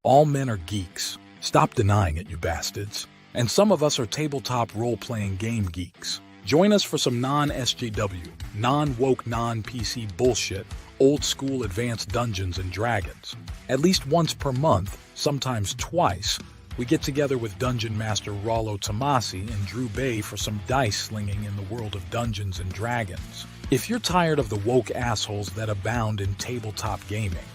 All men are geeks. Stop denying it, you bastards. And some of us are tabletop role-playing game geeks. Join us for some non-SJW, non-woke, non-PC bullshit, old-school advanced Dungeons and Dragons. At least once per month, sometimes twice, we get together with Dungeon Master Rollo Tomasi and Drew Baye for some dice slinging in the world of Dungeons and Dragons. If you're tired of the woke assholes that abound in tabletop gaming,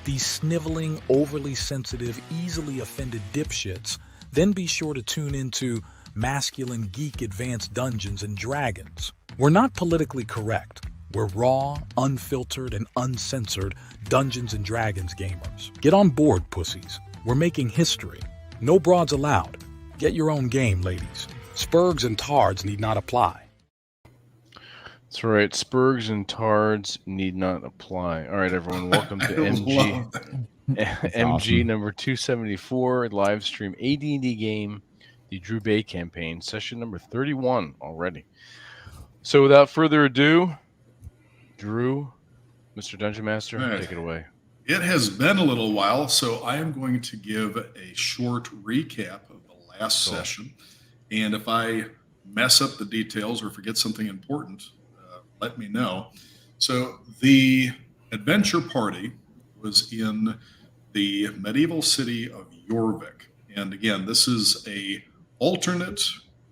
these sniveling, overly sensitive, easily offended dipshits, then be sure to tune into Masculine Geek Advanced Dungeons and Dragons. We're not politically correct. We're raw, unfiltered, and uncensored Dungeons and Dragons gamers. Get on board, pussies. We're making history. No broads allowed. Get your own game, ladies. Spurgs and tards need not apply. That's right. Spurgs and tards need not apply. All right, everyone. Welcome to MG awesome. number 274 live stream AD&D game, the Drew Baye campaign, session number 31 already. So without further ado, Drew, Mr. Dungeon Master, All right. Take it away. It has been a little while, so I am going to give a short recap of the last session. And if I mess up the details or forget something important, let me know. So the adventure party was in the medieval city of Jorvik. And again, this is a alternate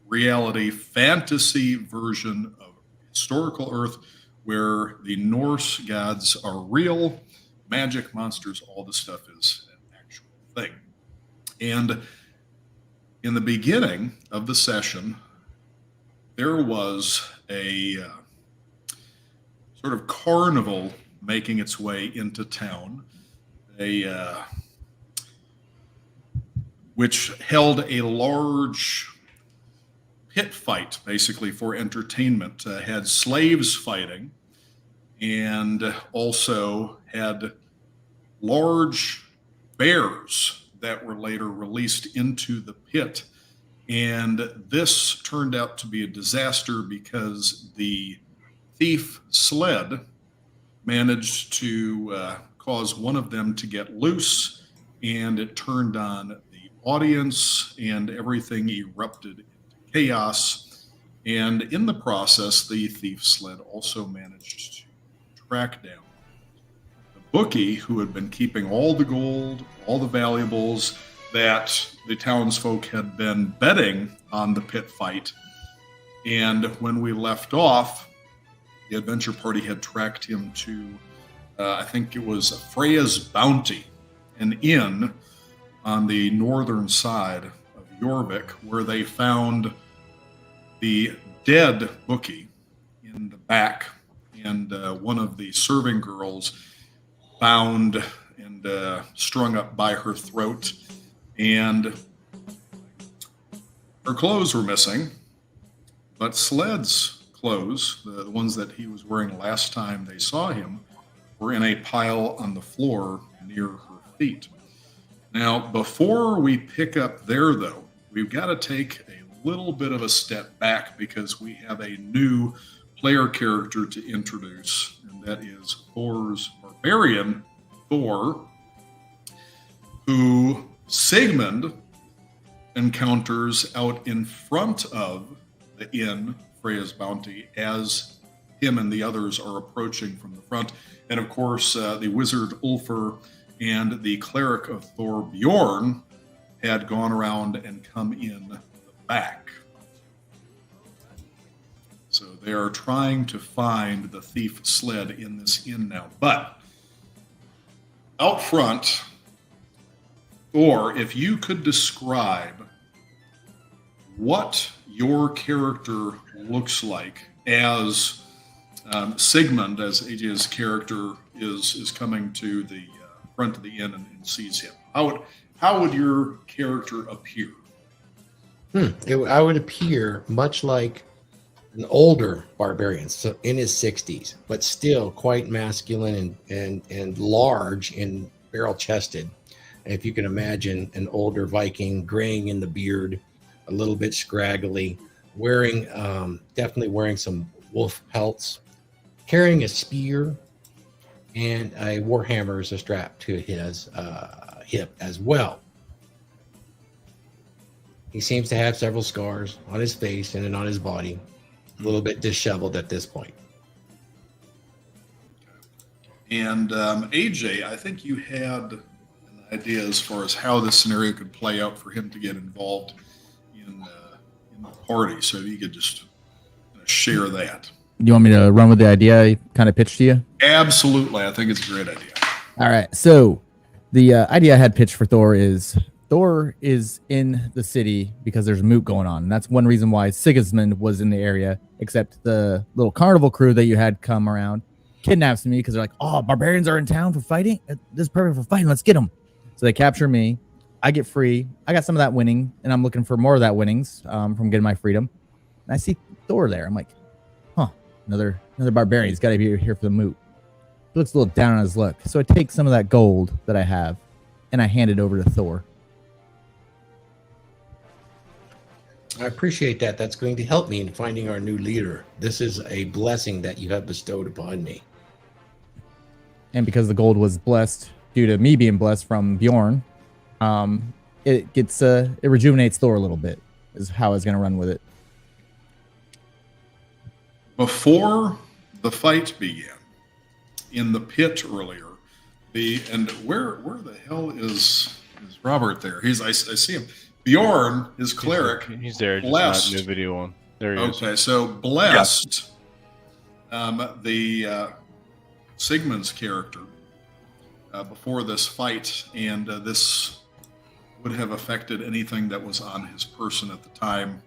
reality fantasy version of historical Earth where the Norse gods are real, magic, monsters, all this stuff is an actual thing. And in the beginning of the session, there was a sort of carnival making its way into town, which held a large pit fight, basically for entertainment. Had slaves fighting, and also had large bears that were later released into the pit. And this turned out to be a disaster because the thief sled managed to cause one of them to get loose, and it turned on the audience, and everything erupted into chaos. And in the process, the thief sled also managed to track down the bookie who had been keeping all the gold, all the valuables that the townsfolk had been betting on the pit fight. And when we left off, the adventure party had tracked him to, I think it was Freya's Bounty, an inn on the northern side of Jorvik, where they found the dead bookie in the back, and one of the serving girls bound and strung up by her throat, and her clothes were missing, but Sled's clothes, the ones that he was wearing last time they saw him, were in a pile on the floor near her feet. Now, before we pick up there, though, we've got to take a little bit of a step back because we have a new player character to introduce, and that is Thor's barbarian, Thor, who Sigmund encounters out in front of the inn, Freya's Bounty, as him and the others are approaching from the front. And of course, the wizard Ulfr and the cleric of Thor, Bjorn, had gone around and come in the back. So they are trying to find the thief sled in this inn now. But out front, Thor, if you could describe what your character looks like as Sigmund, as AJ's character is coming to the front of the inn and sees him. How would your character appear? I would appear much like an older barbarian, so in his 60s, but still quite masculine and large and barrel-chested. And if you can imagine an older Viking, graying in the beard, a little bit scraggly, definitely wearing some wolf pelts, carrying a spear, and a warhammer is a strap to hip as well. He seems to have several scars on his face and on his body, a little bit disheveled at this point. And AJ, I think you had an idea as far as how this scenario could play out for him to get involved in the party. So if you could just share that. You want me to run with the idea I kind of pitched to you? Absolutely. I think it's a great idea. All right. So the idea I had pitched for Thor is in the city because there's a moot going on. And that's one reason why Sigismund was in the area, except the little carnival crew that you had come around kidnaps me because they're like, oh, barbarians are in town for fighting. This is perfect for fighting. Let's get them. So they capture me. I get free. I got some of that winning, and I'm looking for more of that winnings from getting my freedom. And I see Thor there. I'm like, huh, another barbarian. He's got to be here for the moot. He looks a little down on his luck. So I take some of that gold that I have, and I hand it over to Thor. I appreciate that. That's going to help me in finding our new leader. This is a blessing that you have bestowed upon me. And because the gold was blessed due to me being blessed from Bjorn, it rejuvenates Thor a little bit, is how I was going to run with it. Before the fight began, in the pit earlier, and where the hell is Robert there? I see him. Bjorn, his cleric, he's there. Blessed. Just not new video on. There he is. Okay, so blessed. The Sigmund's character before this fight, and this would have affected anything that was on his person at the time.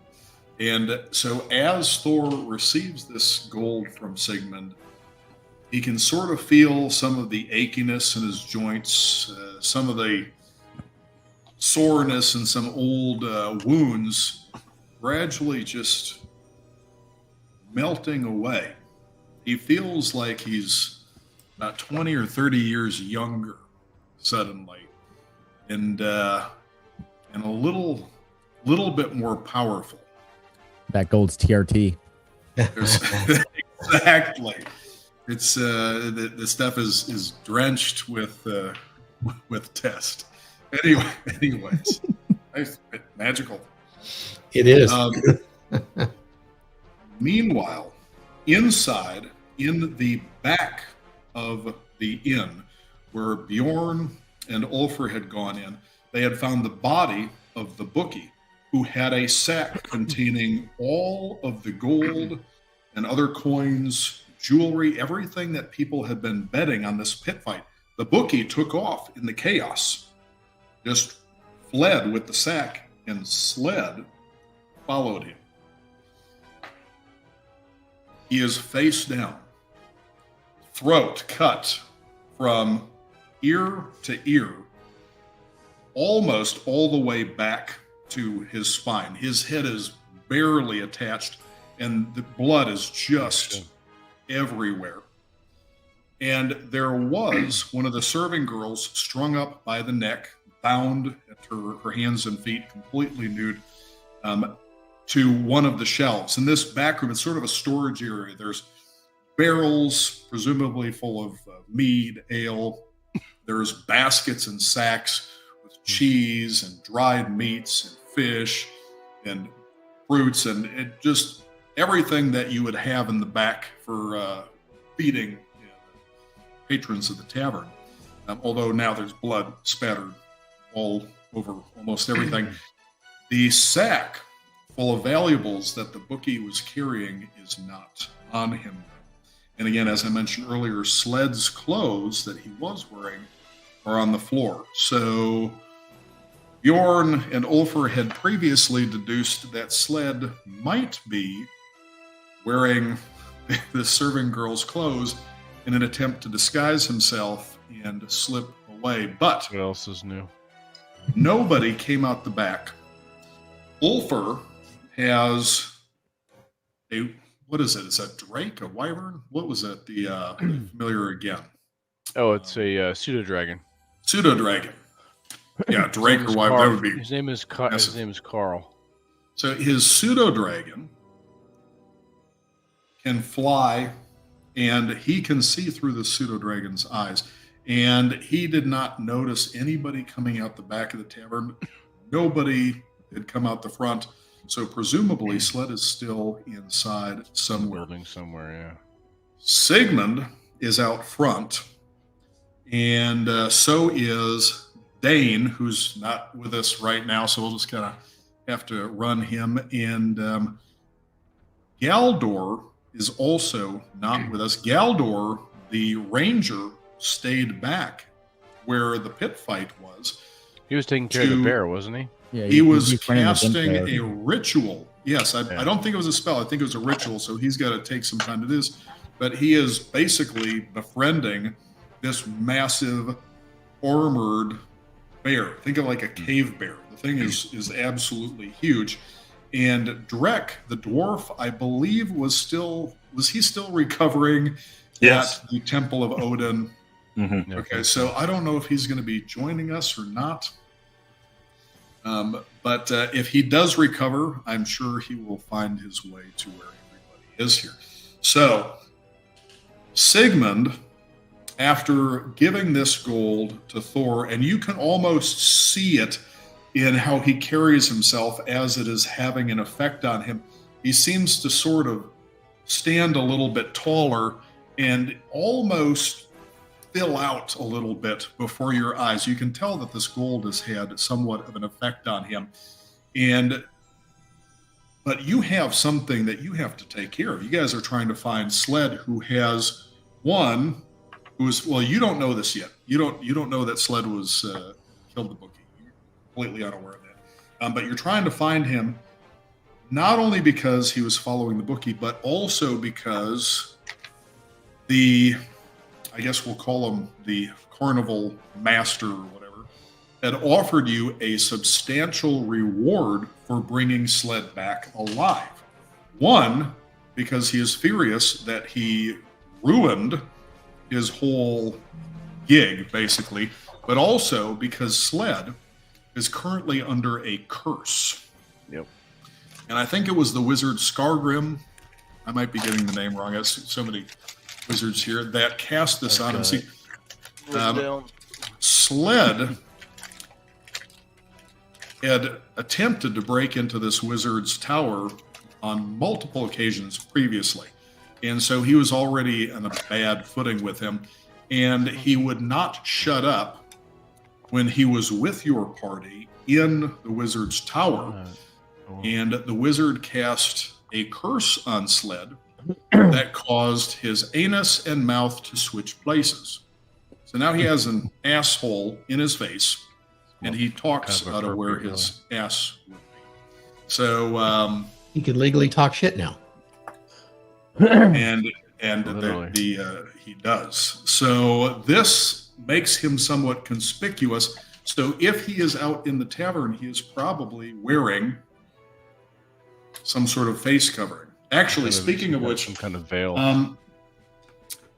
And so as Thor receives this gold from Sigmund, he can sort of feel some of the achiness in his joints, some of the soreness and some old wounds gradually just melting away. He feels like he's about 20 or 30 years younger suddenly, and a little bit more powerful. That gold's TRT. Exactly. It's the stuff is drenched with test. Anyways, nice, magical. It is. Meanwhile, inside, in the back of the inn, where Bjorn and Ulfr had gone in, they had found the body of the bookie, who had a sack containing all of the gold and other coins, jewelry, everything that people had been betting on this pit fight. The bookie took off in the chaos, just fled with the sack, and Sled followed him. He is face down, throat cut from ear to ear, almost all the way back to his spine. His head is barely attached, and the blood is just everywhere. And there was one of the serving girls strung up by the neck, bound at her hands and feet, completely nude, to one of the shelves. In this back room, it's sort of a storage area. There's barrels, presumably full of mead, ale. There's baskets and sacks with cheese and dried meats and fish and fruits and just everything that you would have in the back for feeding patrons of the tavern. Although now there's blood spattered all over almost everything. The sack full of valuables that the bookie was carrying is not on him. And again, as I mentioned earlier, Sled's clothes that he was wearing are on the floor. So Bjorn and Ulfr had previously deduced that Sled might be wearing the serving girl's clothes in an attempt to disguise himself and slip away. But what else is new? Nobody came out the back. Ulfr has a, what is it? Is that drake, a wyvern? What was that? The familiar again. Oh, it's a pseudo dragon. Pseudo dragon. Yeah, drake or wyvern. That would be. His name is Carl. So his pseudo dragon can fly, and he can see through the pseudo dragon's eyes. and he did not notice anybody coming out the back of the tavern. Nobody had come out the front, so presumably Sled is still inside somewhere. Building somewhere, yeah. Sigmund is out front, and so is Dane, who's not with us right now, so we'll just kind of have to run him. And Galdor is also not with us. Galdor, the ranger, stayed back where the pit fight was. He was taking care of the bear, wasn't he? Yeah, He was running the casting gun a ritual. Yes, I don't think it was a spell. I think it was a ritual, so he's got to take some time to do this. But he is basically befriending this massive armored bear. Think of like a cave bear. The thing is absolutely huge. And Drek, the dwarf, I believe was he still recovering Yes. at the Temple of Odin? Mm-hmm. Okay, so I don't know if he's going to be joining us or not. But if he does recover, I'm sure he will find his way to where everybody is here. So Sigmund, after giving this gold to Thor, and you can almost see it in how he carries himself as it is having an effect on him, he seems to sort of stand a little bit taller and almost fill out a little bit before your eyes. You can tell that this gold has had somewhat of an effect on him. But you have something that you have to take care of. You guys are trying to find Sled, who has one who's, well, you don't know this yet. You don't know that Sled was killed the bookie. You're completely unaware of that. But you're trying to find him not only because he was following the bookie, but also because I guess we'll call him the carnival master or whatever, had offered you a substantial reward for bringing Sled back alive. One, because he is furious that he ruined his whole gig, basically, but also because Sled is currently under a curse. Yep. And I think it was the wizard Skargrim. I might be getting the name wrong. I see so many wizards here that cast this on him. See, Sled had attempted to break into this wizard's tower on multiple occasions previously. And so he was already on a bad footing with him. And he would not shut up when he was with your party in the wizard's tower. And the wizard cast a curse on Sled that caused his anus and mouth to switch places. So now he has an asshole in his face, and he talks out of where his ass would be. So He could legally talk shit now. and Literally. he does. So this makes him somewhat conspicuous. So if he is out in the tavern, he is probably wearing some sort of face covering. Actually, speaking of which, some kind of veil.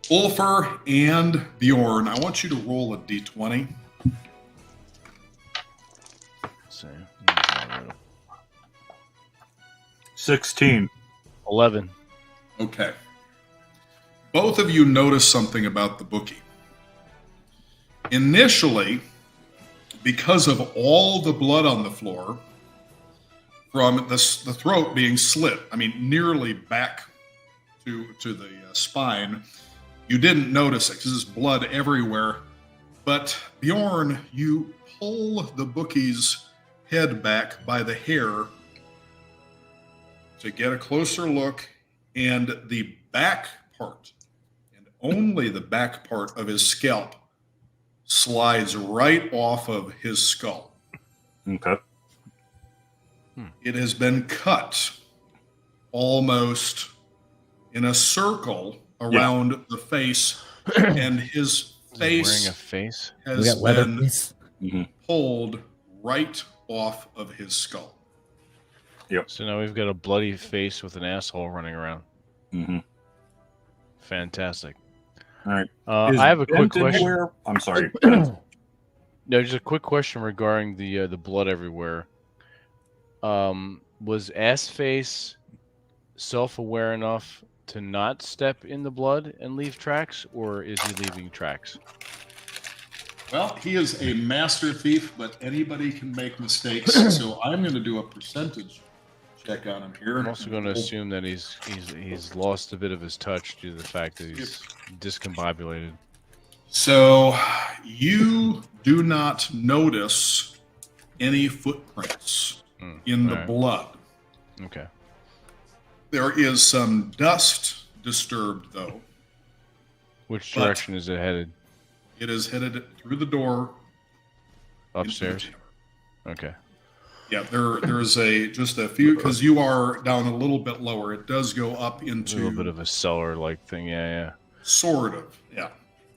Ulfr and Bjorn, I want you to roll a d20. Let's see. 16. 11. Okay. Both of you notice something about the bookie. Initially, because of all the blood on the floor from the throat being slit, I mean, nearly back to the spine, you didn't notice it because there's blood everywhere. But Bjorn, you pull the bookie's head back by the hair to get a closer look, and the back part, and only the back part of his scalp, slides right off of his skull. Okay. It has been cut almost in a circle around the face, and his Wearing a face face. We has got leather been piece. pulled right off of his skull. So now we've got a bloody face with an asshole running around. Mm-hmm. Fantastic. All right. I have a quick question. Anywhere? I'm sorry. No, just a quick question regarding the blood everywhere. Was Assface self-aware enough to not step in the blood and leave tracks, or is he leaving tracks? Well, he is a master thief, but anybody can make mistakes. So I'm going to do a percentage check on him here. I'm also going to assume that he's lost a bit of his touch due to the fact that he's discombobulated. So you do not notice any footprints in the blood. Okay. There is some dust disturbed, though. Which direction is it headed? It is headed through the door. Upstairs? Okay. Yeah, there is just a few, because you are down a little bit lower. It does go up into A little bit of a cellar-like thing, yeah. Sort of, yeah.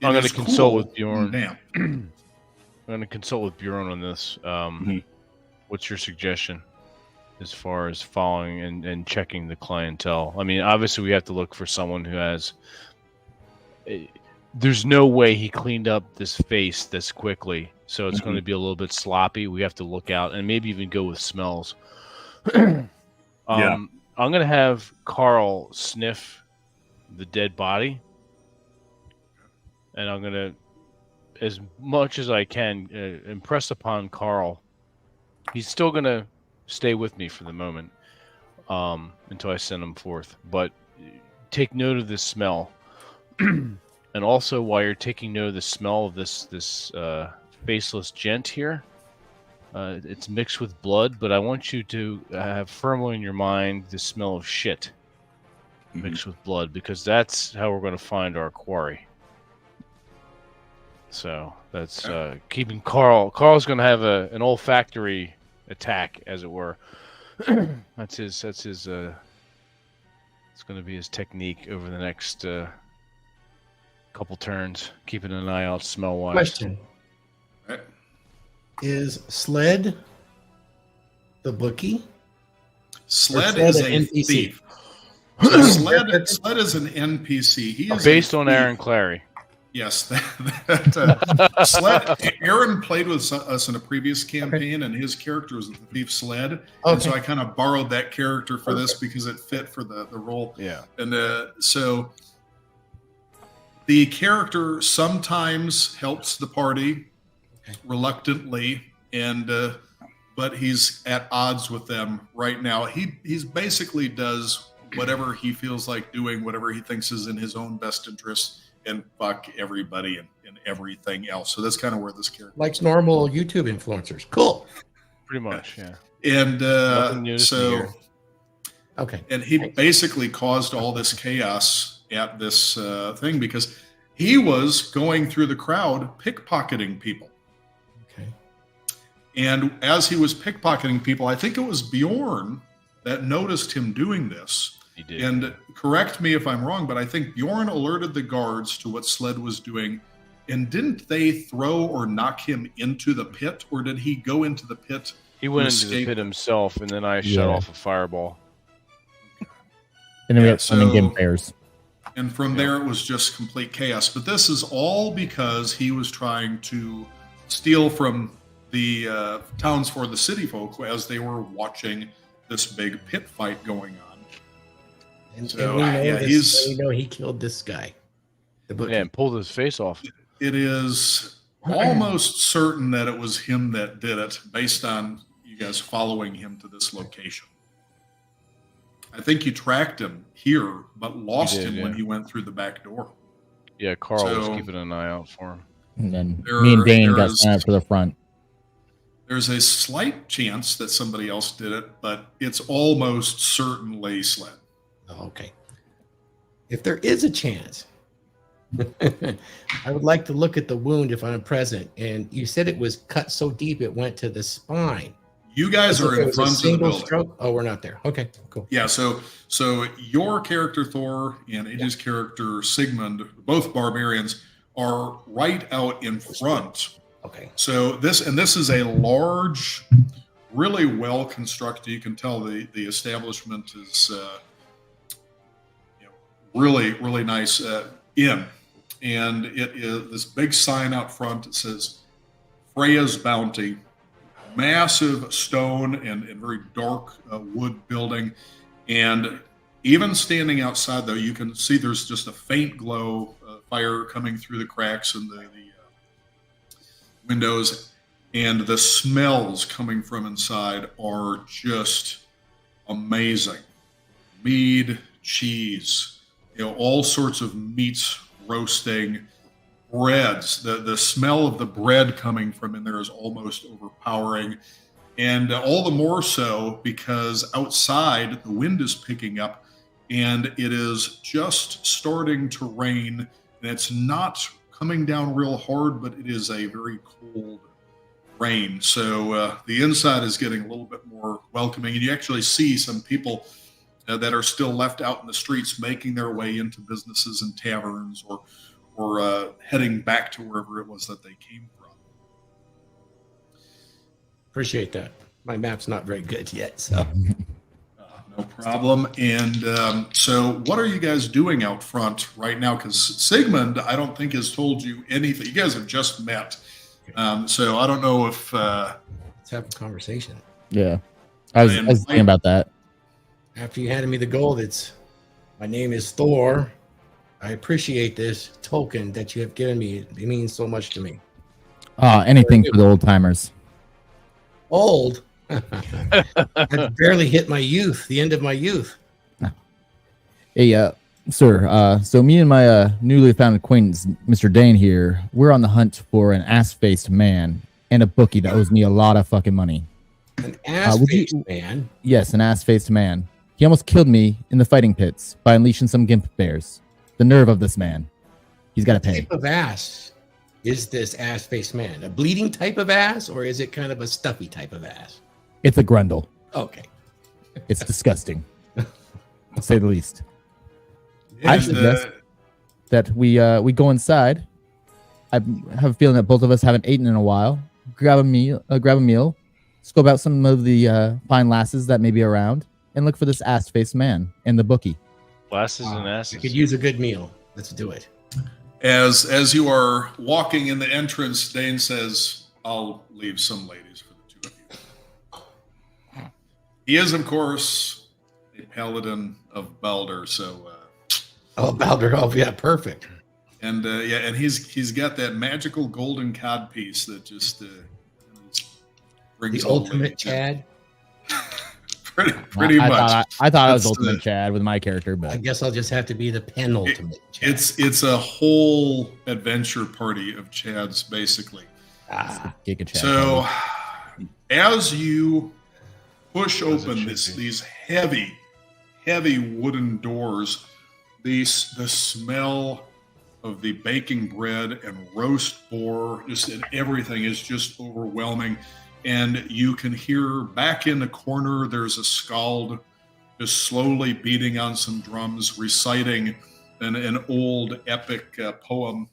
I'm going to consult with Bjorn. Damn. I'm going to consult with Bjorn on this. What's your suggestion as far as following and checking the clientele? I mean, obviously we have to look for someone who has... There's no way he cleaned up this face this quickly, so it's going to be a little bit sloppy. We have to look out and maybe even go with smells. I'm going to have Carl sniff the dead body, and I'm going to, as much as I can, impress upon Carl. He's still going to stay with me for the moment until I send him forth, but take note of this smell. And also, while you're taking note of the smell of this faceless gent here, it's mixed with blood, but I want you to have firmly in your mind the smell of shit mixed with blood, because that's how we're going to find our quarry. So that's keeping Carl. Carl's going to have an olfactory attack, as it were. That's his. It's going to be his technique over the next couple turns, keeping an eye out smell-wise. Question. Is Sled the bookie? Sled Sled is an a NPC? thief. So Sled is an NPC. He is based on Aaron Clary. Yes, Sled. Aaron played with us in a previous campaign, and his character was the thief Sled. And so I kind of borrowed that character for this because it fit for the role. Yeah. And so the character sometimes helps the party reluctantly, and but he's at odds with them right now. He's basically does whatever he feels like doing, whatever he thinks is in his own best interest, and fuck everybody and everything else. So that's kind of where this character likes normal YouTube influencers. Cool. Pretty much, yeah. And so and he basically caused all this chaos at this thing because he was going through the crowd pickpocketing people. Okay. And as he was pickpocketing people, I think it was Bjorn that noticed him doing this. He did. And correct me if I'm wrong, but I think Bjorn alerted the guards to what Sled was doing. And didn't they throw or knock him into the pit, or did he go into the pit? He went into the pit himself, and then I shut off a fireball. And then we have game pairs. And from there, it was just complete chaos. But this is all because he was trying to steal from the towns for the city folk as they were watching this big pit fight going on. And, so, we know he killed this guy. And pulled his face off. It is almost certain that it was him that did it, based on you guys following him to this location. I think you tracked him here, but lost him when he went through the back door. Yeah, Carl was keeping an eye out for him. And then me and Dane got sent out for the front. There's a slight chance that somebody else did it, but it's almost certainly Sled. Okay. If there is a chance, I would like to look at the wound if I'm present. And you said it was cut so deep it went to the spine. You guys are in front of the building. Stroke? Oh, we're not there. Okay, cool. Yeah, so your character Thor and AJ's character Sigmund, both barbarians, are right out in front. Okay. So this is a large, really well constructed. You can tell the establishment is really, really nice inn, and it is this big sign out front that says Freya's Bounty. Massive stone and very dark wood building, and even standing outside, though, you can see there's just a faint glow, fire coming through the cracks in windows, and the smells coming from inside are just amazing. Mead, cheese, all sorts of meats roasting, breads. The smell of the bread coming from in there is almost overpowering. And all the more so because outside the wind is picking up and it is just starting to rain. And it's not coming down real hard, but it is a very cold rain. So the inside is getting a little bit more welcoming. And you actually see some people that are still left out in the streets making their way into businesses and taverns or heading back to wherever it was that they came from. Appreciate that. My map's not very good yet, so. No problem. And so what are you guys doing out front right now? Because Sigmund, I don't think has told you anything. You guys have just met. So I don't know if... Let's have a conversation. Yeah. I was thinking about that. After you handed me the gold, my name is Thor. I appreciate this token that you have given me. It means so much to me. Anything for the old timers. Old? I barely hit my youth, the end of my youth. Hey, sir. So me and my newly found acquaintance, Mr. Dane here, we're on the hunt for an ass-faced man and a bookie that owes me a lot of fucking money. An ass-faced man? Yes, an ass-faced man. He almost killed me in the fighting pits by unleashing some gimp bears. The nerve of this man. He's got to pay. What type of ass is this ass-faced man? A bleeding type of ass, or is it kind of a stuffy type of ass? It's a grundle. Okay. It's disgusting, to say the least. Yeah, I suggest that we go inside. I have a feeling that both of us haven't eaten in a while. Grab a meal, scope out some of the fine lasses that may be around, and look for this ass-faced man and the bookie. Lasses and asses. I could use a good meal. Let's do it. As you are walking in the entrance, Dane says, I'll leave some ladies for the two of you. He is, of course, a paladin of Baldur, so... Baldur, yeah, perfect. And and he's got that magical golden cod piece that just brings The ultimate Chad. pretty much. I thought I was That's ultimate Chad with my character, but I guess I'll just have to be the penultimate Chad. It's a whole adventure party of Chads, basically. Giga Chad. So as you push open these heavy wooden doors, the smell of the baking bread and roast boar, and everything is just overwhelming. And you can hear back in the corner, there's a skald just slowly beating on some drums, reciting an old epic poem.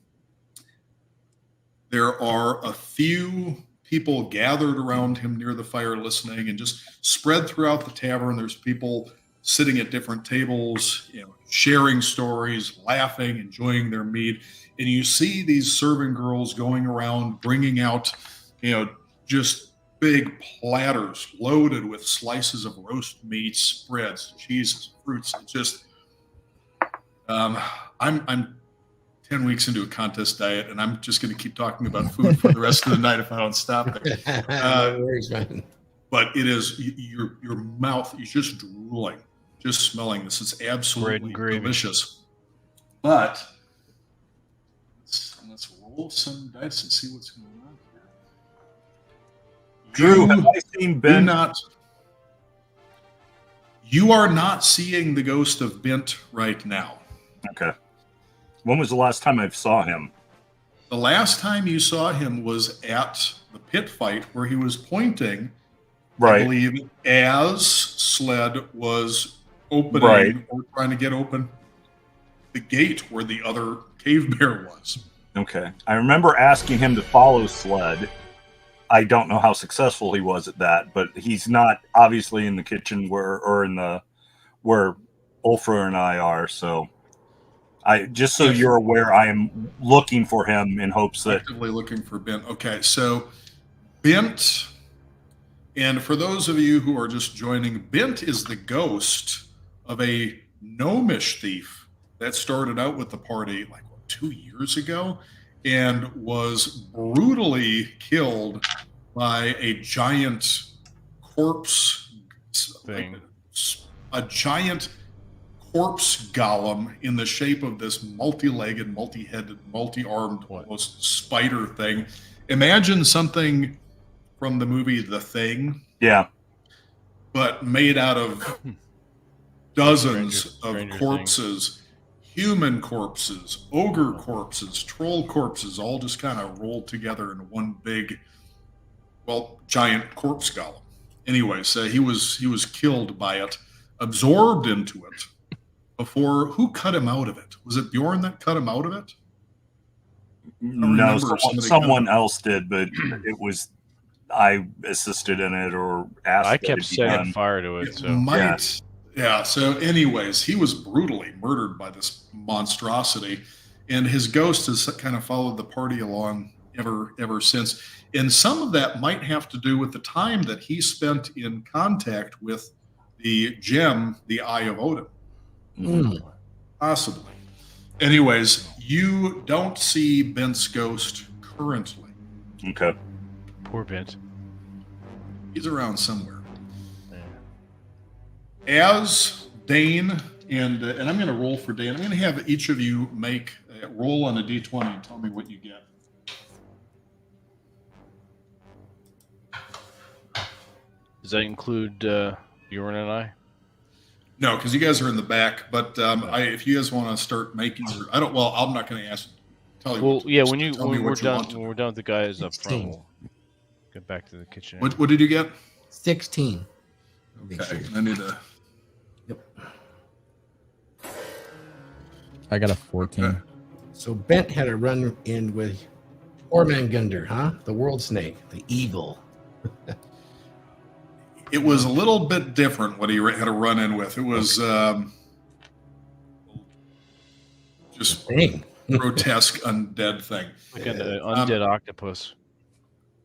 There are a few people gathered around him near the fire listening, and just spread throughout the tavern. There's people sitting at different tables, sharing stories, laughing, enjoying their mead. And you see these serving girls going around, bringing out, just big platters loaded with slices of roast meats, breads, cheeses, fruits. It's just, I'm 10 weeks into a contest diet, and I'm just going to keep talking about food for the rest of the night if I don't stop it. No worries, man. But it is, your mouth is just drooling, just smelling this. It's absolutely delicious. But let's roll some dice and see what's going on. Drew, have I seen Ben? You are not seeing the ghost of Bent right now. Okay. When was the last time I saw him? The last time you saw him was at the pit fight where he was pointing, Right. I believe, as Sled was opening or trying to get open the gate where the other cave bear was. Okay. I remember asking him to follow Sled. I don't know how successful he was at that, but he's not obviously in the kitchen where Ulfra and I are. So just so you're aware, I am looking for him in hopes that actively looking for Bent. Okay, so Bent, and for those of you who are just joining, Bent is the ghost of a gnomish thief that started out with the party 2 years ago, and was brutally killed by a giant corpse Thing. a giant corpse golem in the shape of this multi-legged, multi-headed, multi-armed, What? almost spider thing. Imagine something from the movie The Thing, Yeah. but made out of dozens Stranger of corpses, human corpses, ogre corpses, troll corpses, all just kind of rolled together in one big, well, giant corpse golem. Anyways, he was killed by it, absorbed into it. Before, who cut him out of it? Was it Bjorn that cut him out of it? No, remember if somebody someone cut him. else did, but it was I assisted in it or asked. I that kept it be setting done. fire to it. It So might, yeah. So, anyways, he was brutally murdered by this monstrosity, and his ghost has kind of followed the party along ever since. And some of that might have to do with the time that he spent in contact with the gem, the Eye of Odin. Possibly. Anyways, you don't see Bent's ghost currently. Okay. poor Bent. He's around somewhere. Yeah. As Dane and I'm going to roll for Dane. I'm going to have each of you make a roll on a d20 and tell me what you get. Does that include Bjorn and I? No, because you guys are in the back. But if you guys want to start making your, I don't. Well, I'm not going to tell you. Well, what to yeah. do. When Tell me we're what you done, want to when do. we're done with the guys up front, 16. we'll get back to the kitchen. What did you get? 16. Okay, I need to. I got a 14. Okay. So Bent had a run in with Ormangunder, huh? The world snake, the evil. It was a little bit different what he had a run in with. It was just Dang. grotesque undead thing. Like an undead octopus.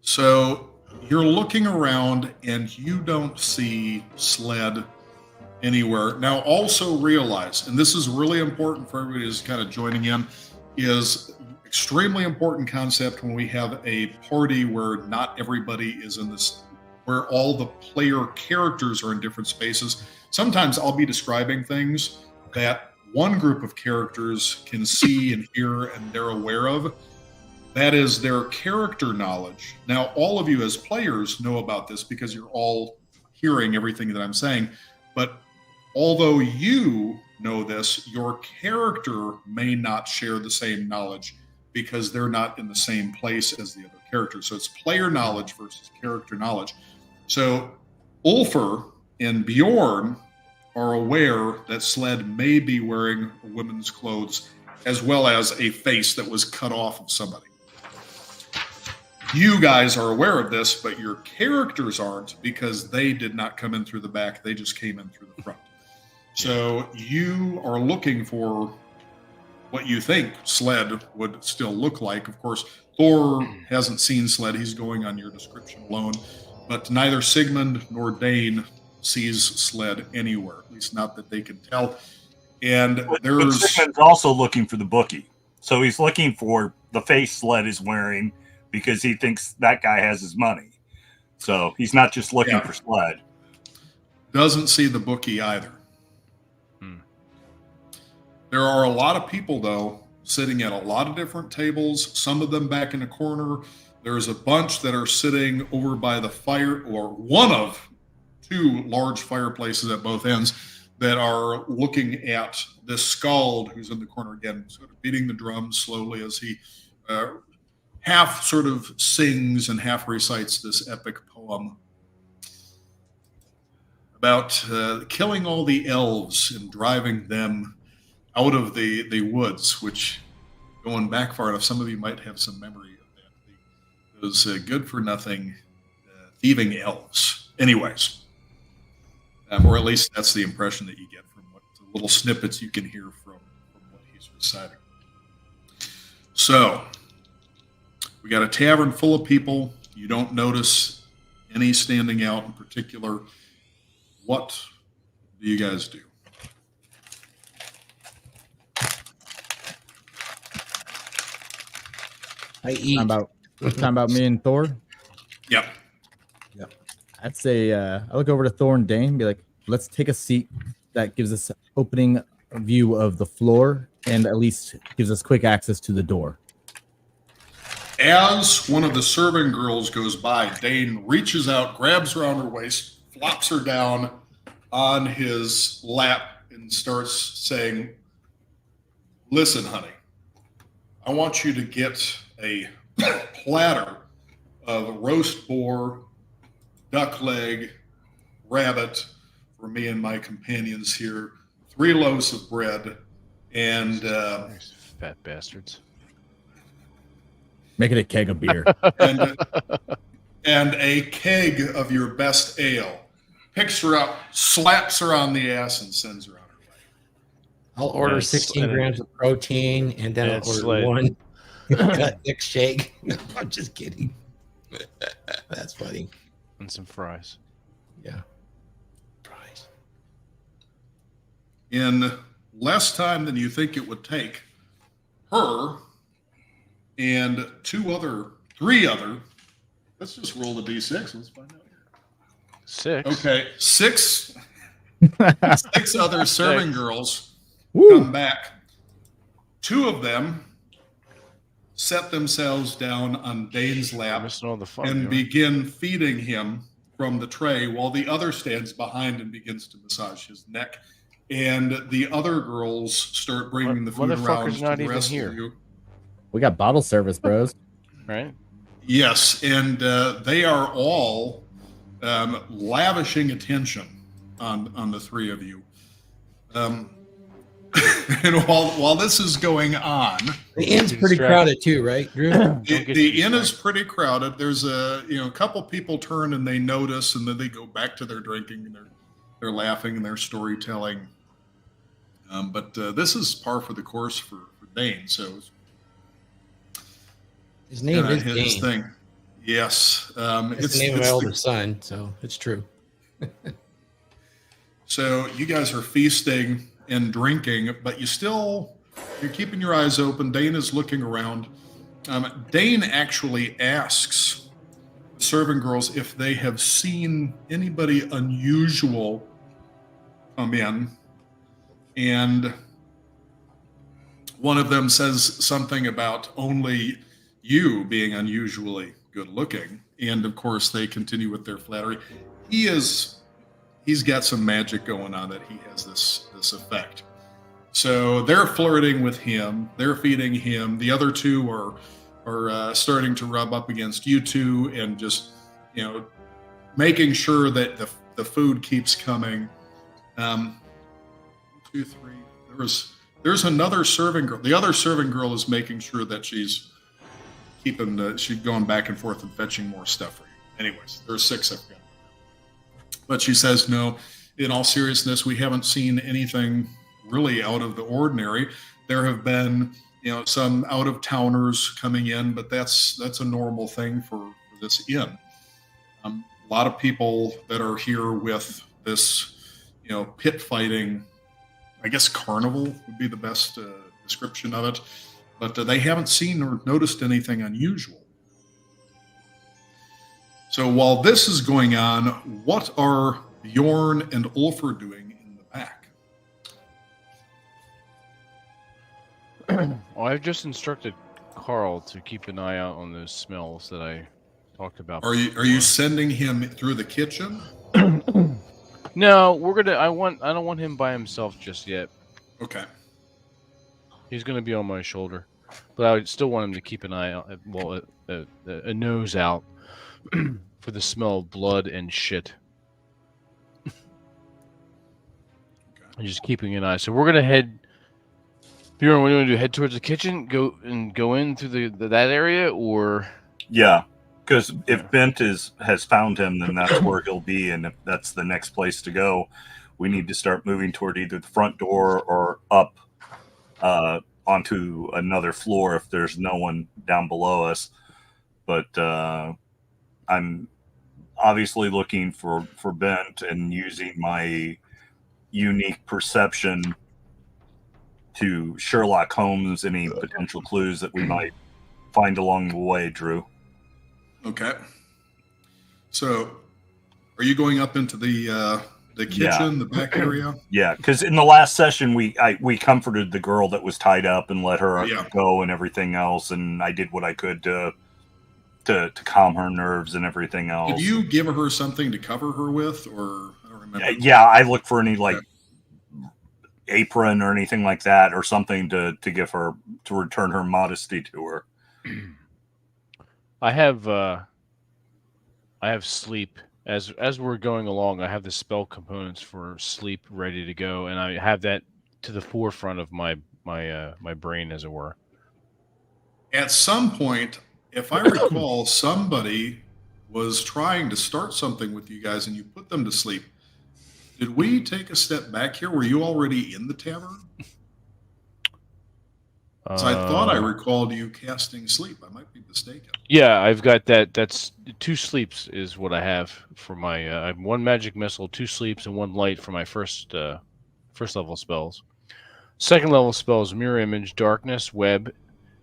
So you're looking around and you don't see Sled anywhere. Now, also realize, and this is really important for everybody who's kind of joining in, is extremely important concept when we have a party where not everybody is in this, where all the player characters are in different spaces. Sometimes I'll be describing things that one group of characters can see and hear and they're aware of. That is their character knowledge. Now, all of you as players know about this because you're all hearing everything that I'm saying. But although you know this, your character may not share the same knowledge because they're not in the same place as the other characters. So it's player knowledge versus character knowledge. So Ulfr and Bjorn are aware that Sled may be wearing a woman's clothes as well as a face that was cut off of somebody. You guys are aware of this, but your characters aren't because they did not come in through the back. They just came in through the front. So you are looking for what you think Sled would still look like. Of course, Thor hasn't seen Sled. He's going on your description alone. But neither Sigmund nor Dane sees Sled anywhere, at least not that they can tell. And But there's... Sigmund's also looking for the bookie. So he's looking for the face Sled is wearing because he thinks that guy has his money. So he's not just looking for Sled. Doesn't see the bookie either. There are a lot of people, though, sitting at a lot of different tables, some of them back in the corner. There's a bunch that are sitting over by the fire, or one of two large fireplaces at both ends that are looking at this Skald who's in the corner again, sort of beating the drums slowly as he half sort of sings and half recites this epic poem about killing all the elves and driving them out of the woods, which, going back far enough, some of you might have some memory of that. Those good-for-nothing thieving elves. Anyways, or at least that's the impression that you get from what the little snippets you can hear from what he's reciting. So, we got a tavern full of people. You don't notice any standing out in particular. What do you guys do? I eat. Time about me and Thor. Yep. I'd say I look over to Thor and Dane and be like, let's take a seat that gives us opening view of the floor and at least gives us quick access to the door. As one of the serving girls goes by, Dane reaches out, grabs her around her waist, flops her down on his lap, and starts saying, "Listen, honey, I want you to get a platter of roast boar, duck leg, rabbit for me and my companions here, 3 loaves of bread, and Fat bastards. Make it a keg of beer. and a keg of your best ale." Picks her up, slaps her on the ass, and sends her on her way. I'll order Yes, 16 and grams of protein, and then and I'll order sled. one cut thick shake. I'm just kidding. That's funny. And some fries. Yeah. Fries. In less time than you think it would take, her and 3 other, let's just roll the d6. Let's find out. 6. Okay, 6 other serving girls Woo! come back. 2 of them set themselves down on Dane's I'm lap missing all the fun. and you know? begin feeding him from the tray, while the other stands behind and begins to massage his neck. And the other girls start bringing the food around Motherfucker's to not the even rest here. of you. We got bottle service, bros. Right? Yes, and they are all lavishing attention on the 3 of you. And while this is going on, The inn's pretty crowded too, right, Drew? the inn is pretty crowded. There's a couple people turn and they notice, and then they go back to their drinking, and they're laughing and they're storytelling. But this is par for the course for Dane. So His name is his Dane. thing. Yes, It's the name of my oldest son, so it's true. So you guys are feasting and drinking, but you're keeping your eyes open. Dane is looking around. Dane actually asks the serving girls if they have seen anybody unusual come in, and one of them says something about only you being unusually good looking, and of course they continue with their flattery. He's got some magic going on that he has this effect. So they're flirting with him. They're feeding him. The other 2 are starting to rub up against you 2 and just making sure that the food keeps coming. 1, 2, 3. There's another serving girl. The other serving girl is making sure that she's going back and forth and fetching more stuff for you. Anyways, there's 6 of them. But she says, no, in all seriousness, we haven't seen anything really out of the ordinary. There have been, some out-of-towners coming in, but that's a normal thing for this inn. A lot of people that are here with this, pit fighting, I guess carnival would be the best description of it, but they haven't seen or noticed anything unusual. So while this is going on, what are Bjorn and Ulfr doing in the back? Well, I've just instructed Carl to keep an eye out on those smells that I talked about. Are you sending him through the kitchen? No, I don't want him by himself just yet. Okay. He's gonna be on my shoulder, but I would still want him to keep an eye out, a nose out for the smell of blood and shit. And just keeping an eye. So we're gonna head. Bjorn, what do you want to do? Head towards the kitchen, go in through that area, or Yeah, because if Bent has found him, then that's where he'll be, and if that's the next place to go, we need to start moving toward either the front door or up onto another floor if there's no one down below us. But I'm obviously looking for Bent and using my unique perception to Sherlock Holmes any potential clues that we might find along the way, Drew. Okay. So, are you going up into the kitchen, the back area? Yeah, because in the last session we comforted the girl that was tied up and let her go and everything else, and I did what I could to calm her nerves and everything else. Did you give her something to cover her with, or I don't remember? Yeah, I looked for any apron or anything like that, or something to give her, to return her modesty to her. I have sleep as we're going along. I have the spell components for sleep ready to go, and I have that to the forefront of my brain, as it were. At some point, if I recall, somebody was trying to start something with you guys, and you put them to sleep. Did we take a step back here? Were you already in the tavern? So I thought I recalled you casting sleep. I might be mistaken. Yeah, I've got that. That's 2 sleeps is what I have for my. I have 1 magic missile, 2 sleeps, and 1 light for my first level spells. Second level spells: mirror image, darkness, web.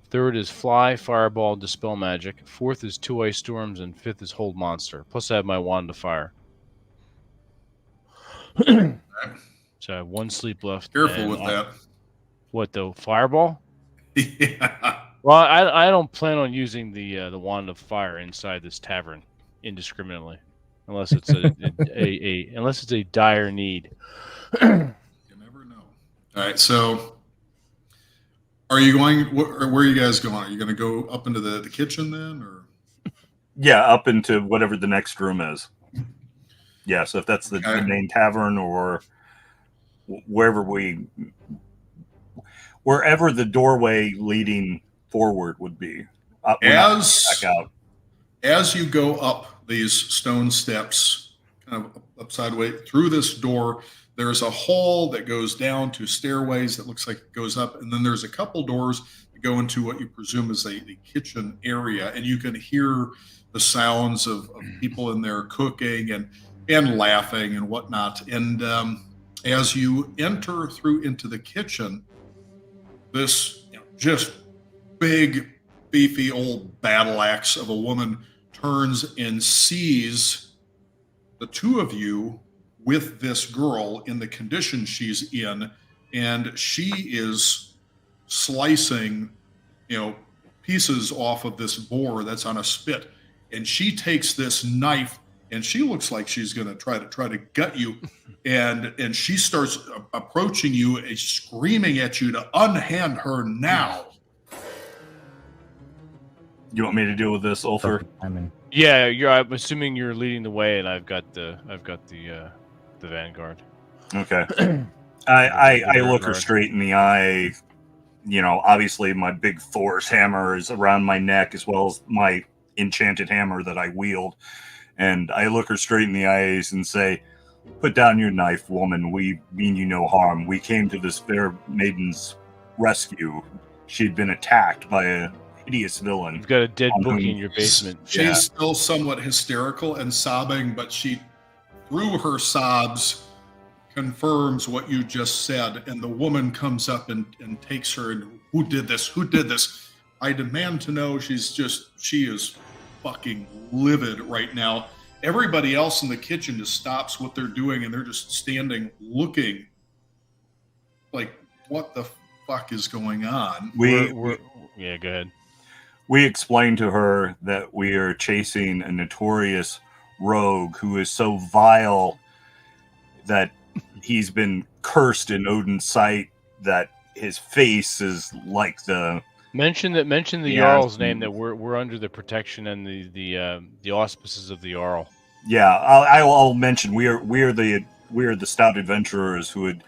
Third is fly, fireball, dispel magic. Fourth is 2 ice storms, and 5th is hold monster. Plus, I have my wand of fire. So I have 1 sleep left. Careful with that. What, the fireball? Yeah. Well, I don't plan on using the wand of fire inside this tavern indiscriminately, unless it's unless it's a dire need. You never know. All right, so are you going? Where are you guys going? Are you going to go up into the kitchen then, or? Yeah, up into whatever the next room is. Yeah, so if that's the main tavern or wherever the doorway leading forward would be. Back out. As you go up these stone steps, kind of upside way through this door, there's a hall that goes down to stairways that looks like it goes up, and then there's a couple doors that go into what you presume is the kitchen area, and you can hear the sounds of people in there cooking and laughing and whatnot. And as you enter through into the kitchen, this just big, beefy old battle axe of a woman turns and sees the 2 of you with this girl in the condition she's in, and she is slicing, pieces off of this boar that's on a spit, and she takes this knife, and she looks like she's going to try to gut you, and she starts approaching you and screaming at you to unhand her now. You want me to deal with this, Ulfer? Yeah, I'm assuming you're leading the way, and I've got the vanguard. Okay. I look her straight in the eye. Obviously my big Thor's hammer is around my neck, as well as my enchanted hammer that I wield. And I look her straight in the eyes and say, "Put down your knife, woman. We mean you no harm. We came to this fair maiden's rescue. She'd been attacked by a hideous villain." You've got a dead bookie in your basement. She's still somewhat hysterical and sobbing, but she, through her sobs, confirms what you just said. And the woman comes up and takes her. And who did this? Who did this? I demand to know. She is fucking livid right now. Everybody else in the kitchen just stops what they're doing, and they're just standing looking like, what the fuck is going on? Yeah, go ahead. We explained to her that we are chasing a notorious rogue who is so vile that he's been cursed in Odin's sight, that his face is like the... Mention the Jarl's name, that we're under the protection and the auspices of the Jarl. Yeah, I'll mention we are the stout adventurers who had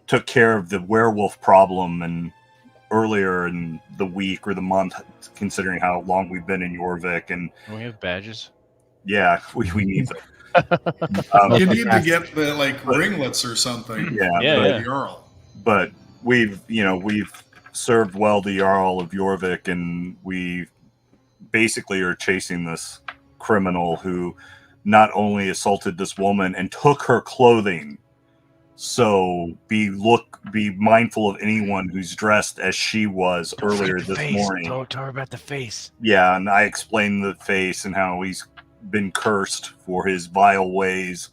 took care of the werewolf problem and earlier in the week or the month, considering how long we've been in Jorvik. And we have badges. Yeah, we need them. You need to get the ringlets or something. Yeah. Jarl. But we've served well the Jarl of Jorvik, and we basically are chasing this criminal who not only assaulted this woman and took her clothing, So be mindful of anyone who's dressed as she was earlier this morning. Tell her about the face. Yeah, and I explained the face and how he's been cursed for his vile ways,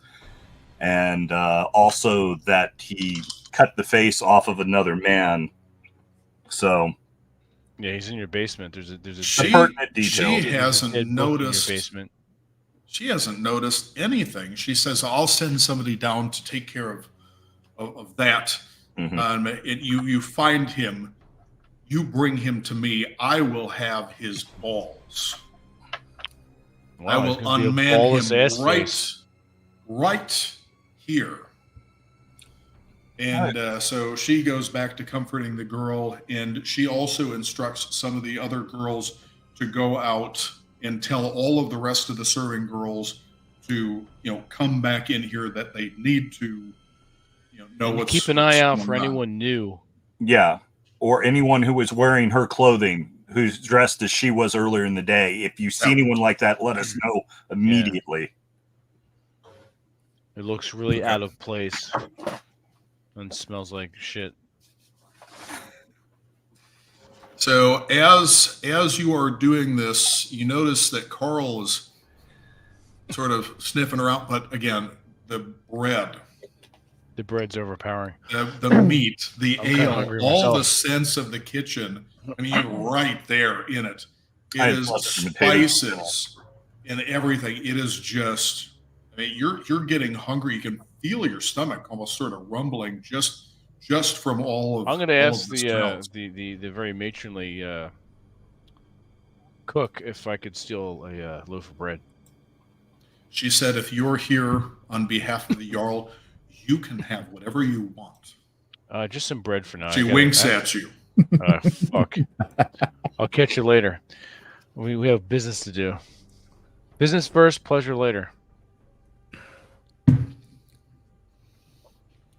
and also that he cut the face off of another man. So yeah, he's in your basement. There's a pertinent detail. She hasn't noticed. In your basement. She hasn't noticed anything. She says, "I'll send somebody down to take care of that." You find him, you bring him to me. I will have his balls. Wow, I will unman him right here. And so she goes back to comforting the girl, and she also instructs some of the other girls to go out and tell all of the rest of the serving girls to, come back in here, that they need to, know what's keep an eye out for on. anyone new. Yeah, or anyone who was wearing her clothing, who's dressed as she was earlier in the day. If you see anyone like that, let us know immediately. It looks really out of place and smells like shit. So as you are doing this, you notice that Carl is sort of sniffing around, but again, the bread, the bread's overpowering. The meat, the ale, all myself. the sense of the kitchen. I mean, you're right there in it. It I is love the potatoes. spices and everything. It is just, I mean, you're getting hungry. You can feel your stomach almost sort of rumbling just from all of. I'm going to ask the the very matronly cook if I could steal a loaf of bread. She said, "If you're here on behalf of the Jarl, you can have whatever you want." Just some bread for now. She winks at you. Fuck. I'll catch you later. We have business to do. Business first, pleasure later.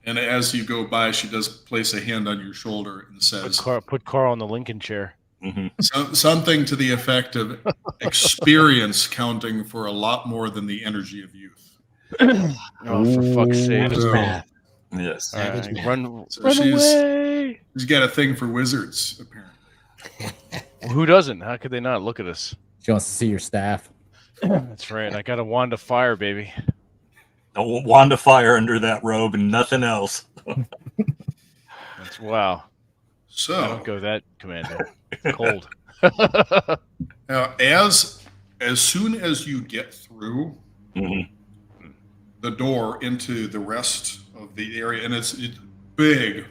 And as you go by, she does place a hand on your shoulder and says, Put Carl on the Lincoln chair. Something to the effect of experience counting for a lot more than the energy of youth. Oh, for fuck's sake. Yes. Run she's away. She's got a thing for wizards, apparently. Who doesn't? How could they not? Look at us. She wants to see your staff. That's right. I got a wand of fire, baby. A wand of fire under that robe and nothing else. That's wow. So I don't go that commando. Cold. Now, as soon as you get through the door into the rest of the area, and it's big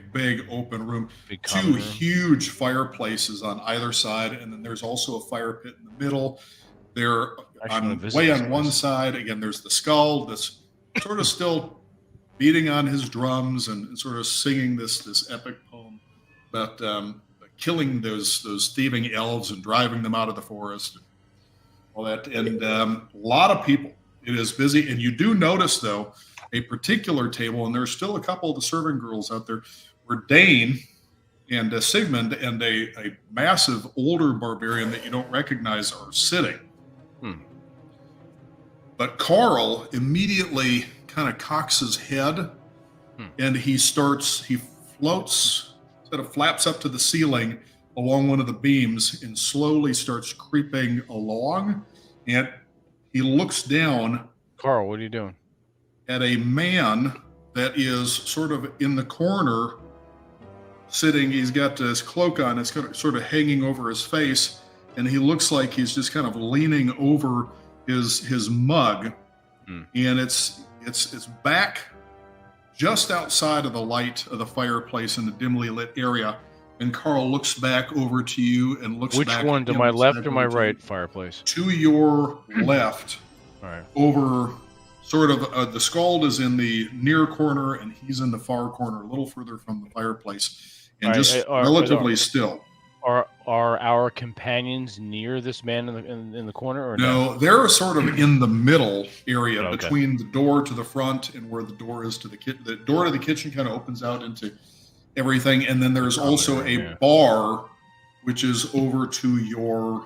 open room, two huge fireplaces on either side, and then there's also a fire pit in the middle. There, way on one side, again, there's the skull that's sort of still beating on his drums and sort of singing this epic poem about killing those thieving elves and driving them out of the forest, and all that, and a lot of people. It is busy, and you do notice, though, a particular table, and there's still a couple of the serving girls out there, where Dane and Sigmund and a massive older barbarian that you don't recognize are sitting. But Carl immediately kind of cocks his head, and he floats, sort of flaps up to the ceiling along one of the beams and slowly starts creeping along, and he looks down. Carl, what are you doing? At a man that is sort of in the corner, sitting. He's got his cloak on. It's kind of sort of hanging over his face, and he looks like he's just kind of leaning over his mug, and it's back just outside of the light of the fireplace in the dimly lit area. And Carl looks back over to you and looks Which back. Which one? To my left or my right fireplace? To your left. All right. Over sort of the Skald is in the near corner and he's in the far corner, a little further from the fireplace, and just relatively still. Are our companions near this man in the corner, or no? They're sort of in the middle area between the door to the front and where the door is to the kitchen. The door to the kitchen kind of opens out into everything, and then there's also a bar, which is over to your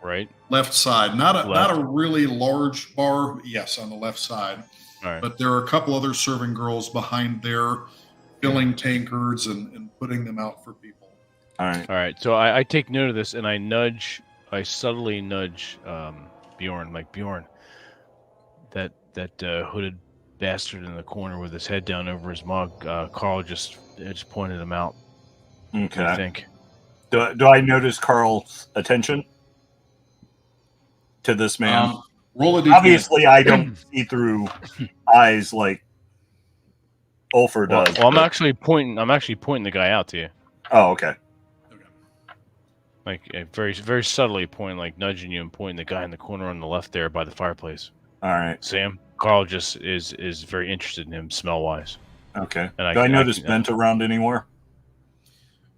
right left side. Not a really large bar, but yes, on the left side. All right. but there are a couple other serving girls behind there filling tankards and putting them out for people. All right. All right. So I take note of this and I subtly nudge Bjorn, like Bjorn, that hooded bastard in the corner with his head down over his mug. Carl just pointed him out. What do you Okay. think? Do I notice Carl's attention to this man? Roll a d20. Obviously, I don't see through eyes like Ulfer Well, does. I'm actually pointing the guy out to you. Oh, okay. Like very, very subtly pointing, like nudging you and pointing the guy in the corner on the left there by the fireplace. All right. Sam, Carl just is very interested in him smell wise. Okay. And Do I notice Bent around anymore?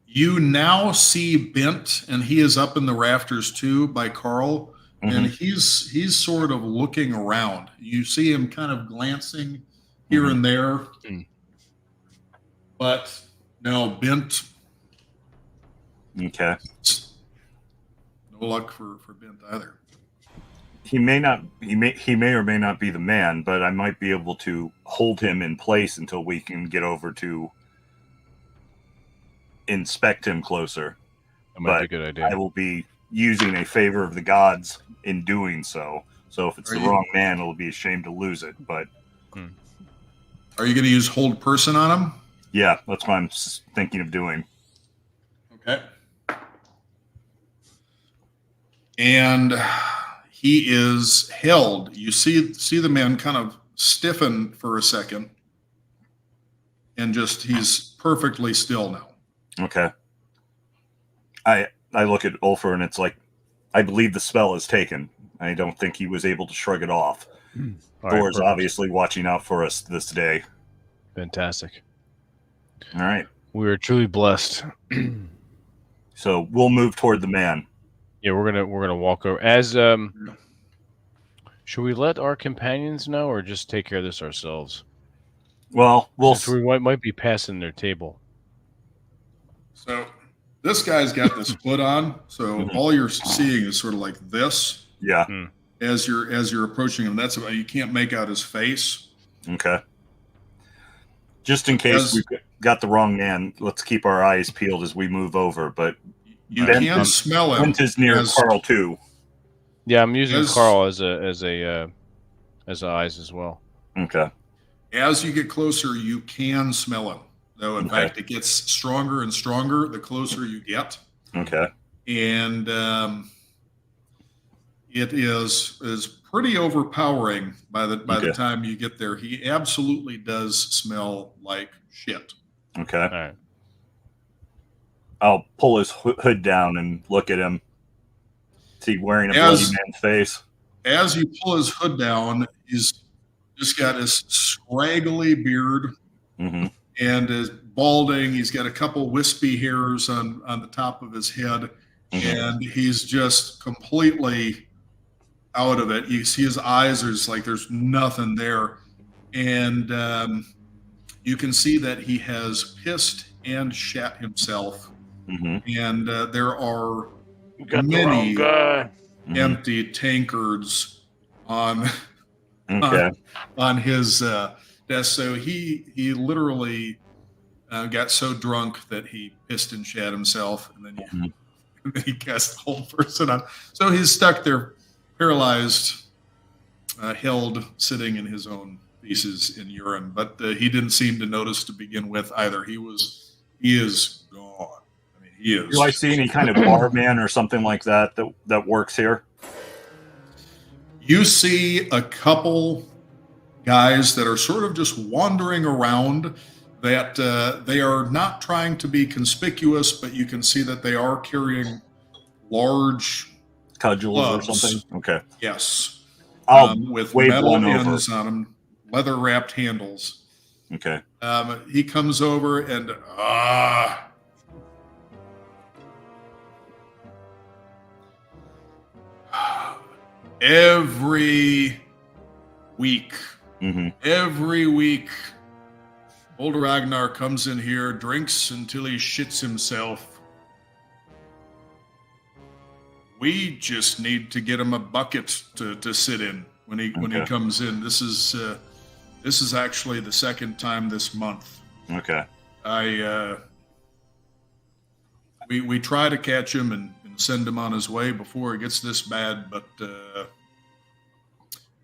You now see Bent, and he is up in the rafters too by Carl, and he's sort of looking around. You see him kind of glancing here and there, but no, Bent. Okay. No luck for Bent either. He may or may not be the man, but I might be able to hold him in place until we can get over to inspect him closer. That might be a good idea. I will be using a favor of the gods in doing so. So if it's the wrong man, it'll be a shame to lose it. But are you going to use hold person on him? Yeah, that's what I'm thinking of doing. Okay. And he is held. You see the man kind of stiffen for a second, and he's perfectly still now. Okay. I look at Ulfer and it's like, I believe the spell is taken. I don't think he was able to shrug it off. Thor's obviously watching out for us this day. Fantastic. All right. We are truly blessed. So we'll move toward the man. Yeah, we're gonna walk over. Should we let our companions know, or just take care of this ourselves? Well, We might be passing their table. So this guy's got this hood on, so all you're seeing is sort of like this. Yeah. As you're approaching him, that's about, you can't make out his face. Okay. Just in case we've got the wrong man, let's keep our eyes peeled as we move over. But you can smell him. Bent is near Carl too. Yeah, I'm using Carl as eyes as well. Okay. As you get closer, you can smell him. Though, in fact, it gets stronger and stronger the closer you get. Okay. And it is pretty overpowering by the time you get there. He absolutely does smell like shit. Okay. All right. I'll pull his hood down and look at him. Is he wearing a bloody man's face? As you pull his hood down, he's just got his scraggly beard and is balding. He's got a couple wispy hairs on the top of his head, and he's just completely out of it. You see his eyes are just like there's nothing there, and you can see that he has pissed and shat himself, and there are many empty tankards on his desk. So he literally got so drunk that he pissed and shat himself, and then he cast the whole person on. So he's stuck there, paralyzed, held, sitting in his own feces and urine. But he didn't seem to notice to begin with either. He is gone. I mean, he is. Do I see any kind of barman or something like that works here? You see a couple guys that are sort of just wandering around, that they are not trying to be conspicuous, but you can see that they are carrying large cudgels clubs. Or something. Okay. Yes. With wave metal one ends over. on them, leather wrapped handles. Okay. He comes over and every week, old Ragnar comes in here, drinks until he shits himself. We just need to get him a bucket to sit in when he comes in. This This is actually the second time this month. Okay. We try to catch him and send him on his way before it gets this bad, but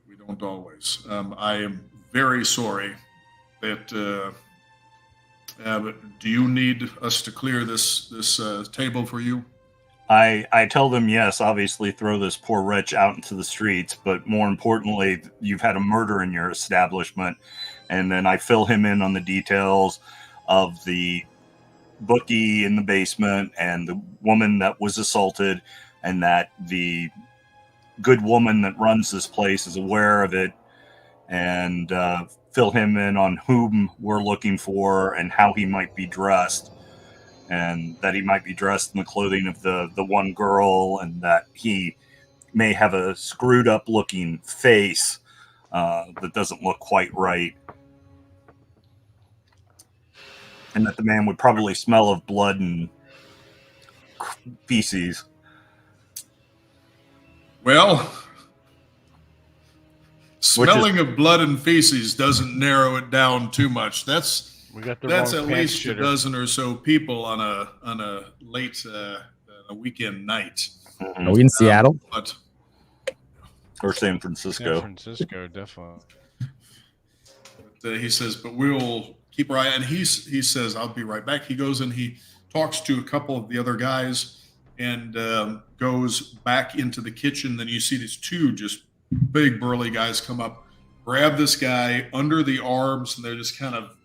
we don't always. I am very sorry that. But do you need us to clear this table for you? I tell them yes. Obviously, throw this poor wretch out into the streets, but more importantly, you've had a murder in your establishment, and then I fill him in on the details of the bookie in the basement and the woman that was assaulted, and that the good woman that runs this place is aware of it, and fill him in on whom we're looking for and how he might be dressed, and that he might be dressed in the clothing of the one girl, and that he may have a screwed up looking face that doesn't look quite right, and that the man would probably smell of blood and feces. Well, smelling of blood and feces doesn't narrow it down too much. That's at least a dozen or so people on a late a weekend night. Are we in Seattle? Or San Francisco? San Francisco, definitely. But, he says, but we'll keep our eye. And he says, I'll be right back. He goes and he talks to a couple of the other guys and goes back into the kitchen. Then you see these two just big burly guys come up, grab this guy under the arms, and they're just kind of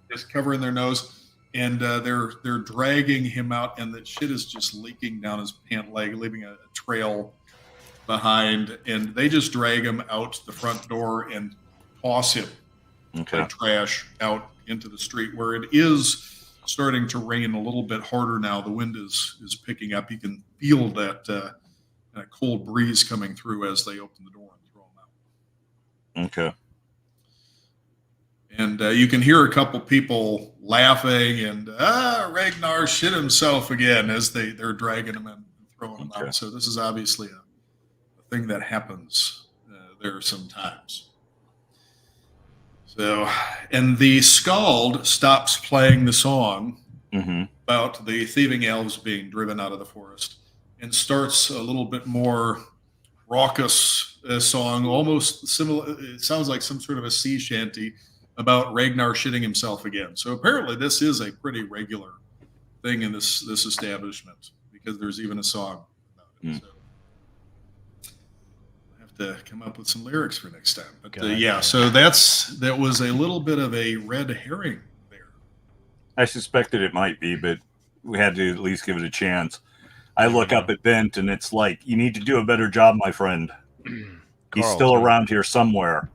just covering their nose, and they're dragging him out, and the shit is just leaking down his pant leg, leaving a trail behind, and they just drag him out the front door and toss him like trash out into the street, where it is starting to rain a little bit harder now. The wind is picking up. You can feel that cold breeze coming through as they open the door and throw him out. Okay. And you can hear a couple people laughing and Ragnar shit himself again as they're dragging him in and throwing him out. So this is obviously a thing that happens there sometimes. So, and the Skald stops playing the song about the thieving elves being driven out of the forest and starts a little bit more raucous song, almost similar. It sounds like some sort of a sea shanty about Ragnar shitting himself again. So apparently this is a pretty regular thing in this establishment, because there's even a song about it. So I have to come up with some lyrics for next time. But so that was a little bit of a red herring there. I suspected it might be, but we had to at least give it a chance. I look up at Bent, and it's like, you need to do a better job, my friend. He's still around here somewhere.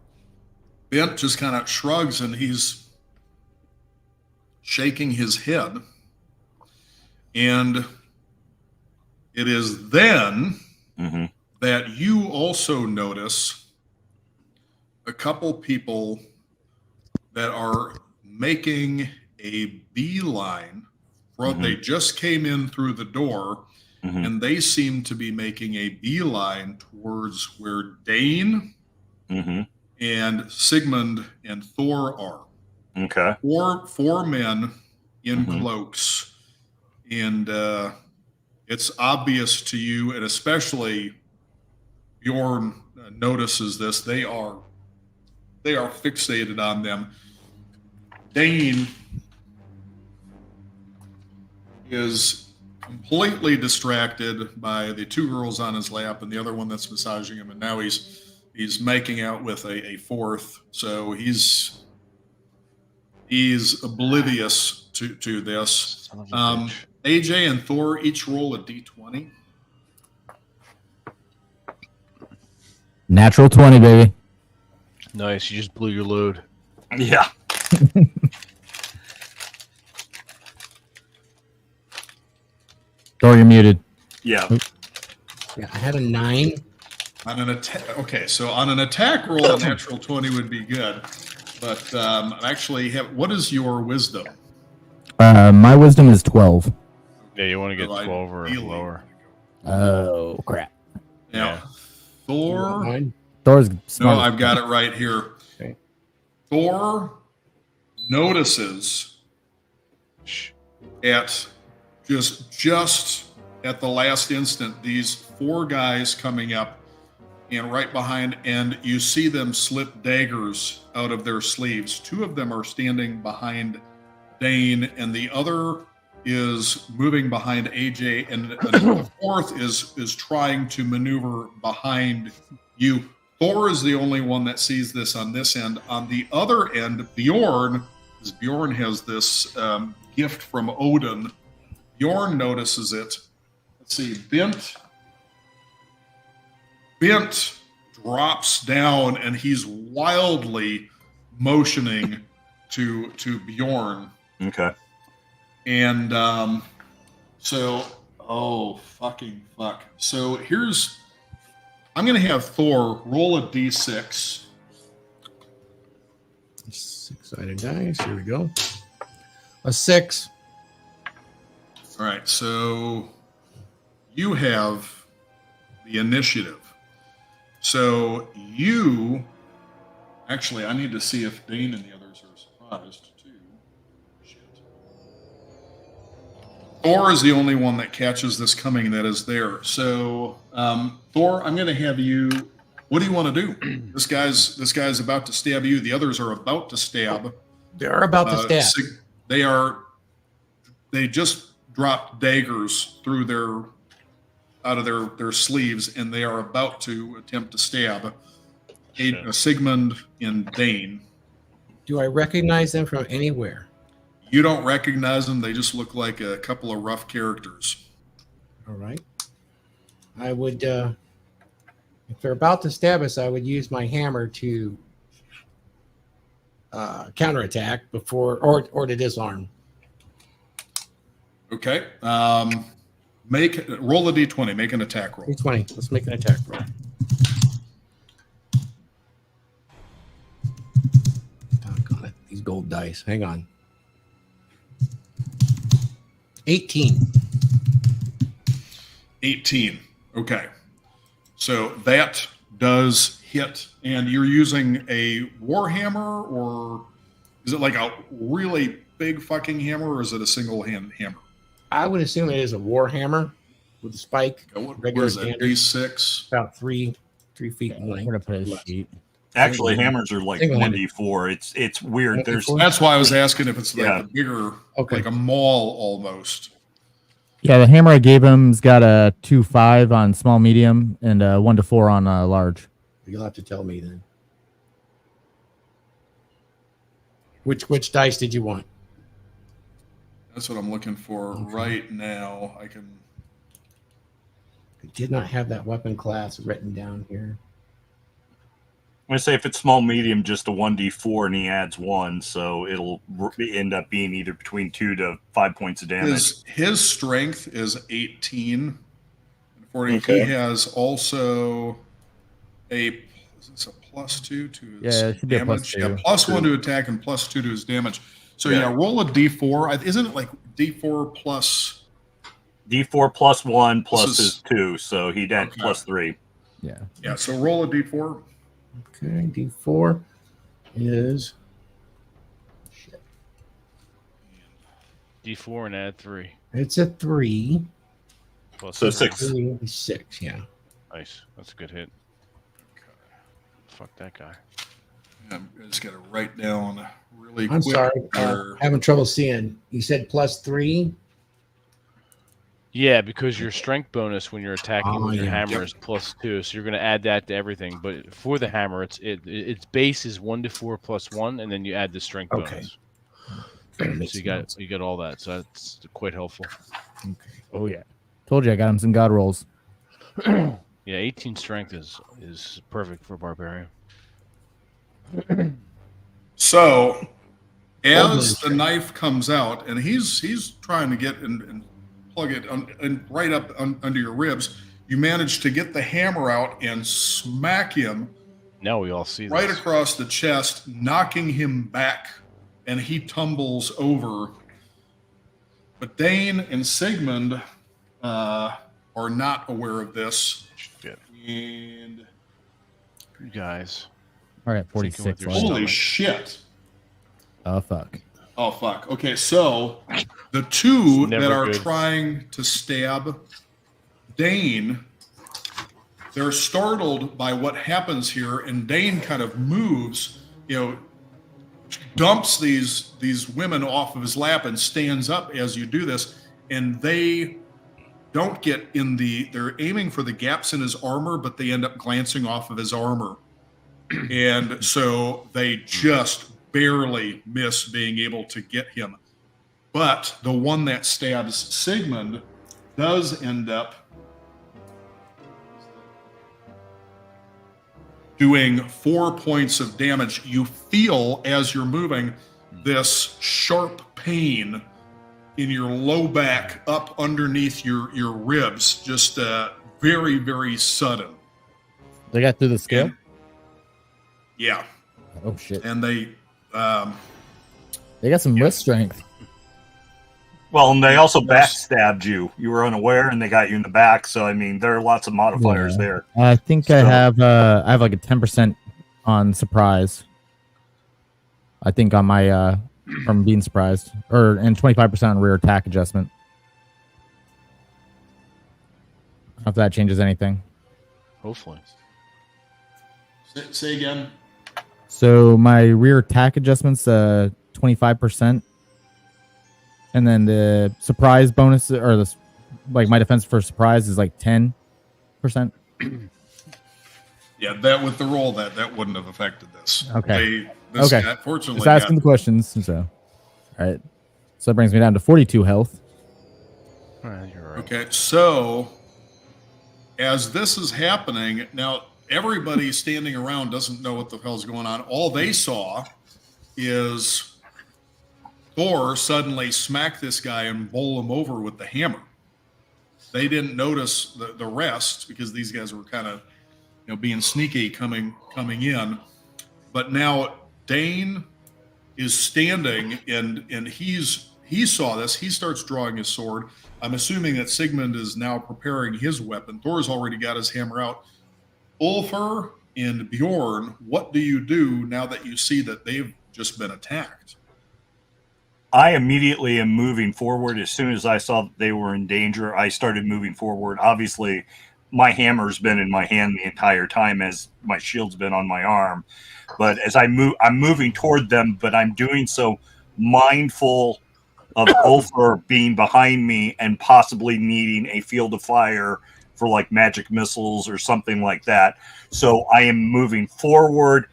Bent just kind of shrugs, and he's shaking his head. And it is then that you also notice a couple people that are making a beeline. They just came in through the door, and they seem to be making a beeline towards where Dane and Sigmund and Thor are. Okay. Four men in cloaks, and it's obvious to you, and especially Bjorn notices this. They are fixated on them. Dane is completely distracted by the two girls on his lap and the other one that's massaging him, and now he's making out with a fourth. So he's oblivious to this. AJ and Thor each roll a d20. Natural 20, baby. Nice. You just blew your load. Yeah. Thor, you're muted. Yeah. Yeah, I had a 9. On an attack, okay, so on an attack roll, a natural 20 would be good. But actually, what is your wisdom? My wisdom is 12. Yeah, you want to get 12 or lower. Oh, crap. Now, Thor. Thor's No, smart. I've got it right here. Okay. Thor notices at just at the last instant these 4 guys coming up and right behind, and you see them slip daggers out of their sleeves. 2 of them are standing behind Dane, and the other is moving behind AJ, and the 4th is trying to maneuver behind you. Thor is the only one that sees this on this end. On the other end, Bjorn has this gift from Odin. Bjorn notices it. Let's see, Bent drops down, and he's wildly motioning to Bjorn. Okay. And fucking fuck. So I'm going to have Thor roll a d6. 6-sided dice. Here we go. A 6. All right, so you have the initiative. So actually, I need to see if Dane and the others are surprised too. Shit. Thor is the only one that catches this coming that is there. So, Thor, I'm going to have you. What do you want to do? This guy's about to stab you. The others are about to stab. They're about to stab. They just dropped daggers out of their sleeves, and they are about to attempt to stab Sigmund and Dane. Do I recognize them from anywhere? You don't recognize them. They just look like a couple of rough characters. All right. I would, if they're about to stab us, I would use my hammer to counterattack before, or to disarm. Okay. Roll a d20. Make an attack roll. D20. Let's make an attack roll. Doggone it. These gold dice. Hang on. 18. 18. Okay. So that does hit, and you're using a warhammer, or is it like a really big fucking hammer, or is it a single hand hammer? I would assume it is a war hammer with a spike. What is that? D6? About 3 feet in length. I'm gonna put a sheet. Actually, hammers are like 1d4. It's weird. That's why I was asking if it's like a bigger, okay, like a maul almost. Yeah, the hammer I gave him's got a 2-5 on small, medium, and a 1-4 on large. You'll have to tell me then. Which dice did you want? That's what I'm looking for right now. I did not have that weapon class written down here. I'm going to say if it's small, medium, just a 1d4, and he adds 1, so it'll end up being either between 2 to 5 points of damage. His strength is 18. 40. Okay. He has also is this a +2 to his damage? Yeah, +1 to attack and +2 to his damage. So roll a d4. Isn't it like d4 plus? D4 plus 1 plus is 2, so he'd add +3. Yeah. Yeah. So roll a d4. Okay, d4 is D4 and add 3. It's a 3. Plus so 6. 6, yeah. Nice. That's a good hit. Okay. Fuck that guy. I just got to write down really I'm quick. sorry. Having trouble seeing. You said +3? Yeah, because your strength bonus when you're attacking with your hammer Yep. is +2, so you're going to add that to everything. But for the hammer, its base is 1-4 plus 1, and then you add the strength bonus. So you got all that. So that's quite helpful. Okay. Oh yeah. Told you I got him some god rolls. Yeah, 18 strength is perfect for barbarian. So, as the knife comes out, and he's trying to get and plug it right up under your ribs, you manage to get the hammer out and smack him. Now we all see right this. across the chest, knocking him back, and he tumbles over. But Dane and Sigmund are not aware of this. Shit. And You guys. All right, Syncing 46. with your left. Holy stomach. shit. Oh, fuck. Oh, fuck. Okay, so the two It's never that are good. trying to stab Dane, they're startled by what happens here, and Dane kind of moves, dumps these women off of his lap and stands up as you do this, and they don't get in they're aiming for the gaps in his armor, but they end up glancing off of his armor. And so they just barely miss being able to get him. But the one that stabs Sigmund does end up doing 4 points of damage. You feel as you're moving this sharp pain in your low back up underneath your ribs, just very, very sudden. They got through the scale? And, yeah. Oh, shit. And they They got some wrist strength. Well, and they also backstabbed you. You were unaware, and they got you in the back. So, I mean, there are lots of modifiers there. I think I have like a 10% on surprise. I think on my from being surprised, and 25% on rear attack adjustment. I don't know if that changes anything. Hopefully. say again. So my rear attack adjustment's 25%. And then the surprise bonus, or the like my defense for surprise is like 10%. Yeah, that with the roll that wouldn't have affected this. Okay. This Okay. guy, fortunately, Just asking the questions. So, all right. So that brings me down to 42 health. You're right. Okay, so as this is happening, now everybody standing around doesn't know what the hell's going on. All they saw is Thor suddenly smack this guy and bowl him over with the hammer. They didn't notice the rest because these guys were kind of, being sneaky coming in. But now Dane is standing and he saw this. He starts drawing his sword. I'm assuming that Sigmund is now preparing his weapon. Thor's already got his hammer out. Ulfr and Bjorn, what do you do now that you see that they've just been attacked? I immediately am moving forward. As soon as I saw that they were in danger, I started moving forward. Obviously, my hammer's been in my hand the entire time as my shield's been on my arm. But as I move, I'm moving toward them, but I'm doing so mindful of Ulfr being behind me and possibly needing a field of fire for like magic missiles or something like that. So I am moving forward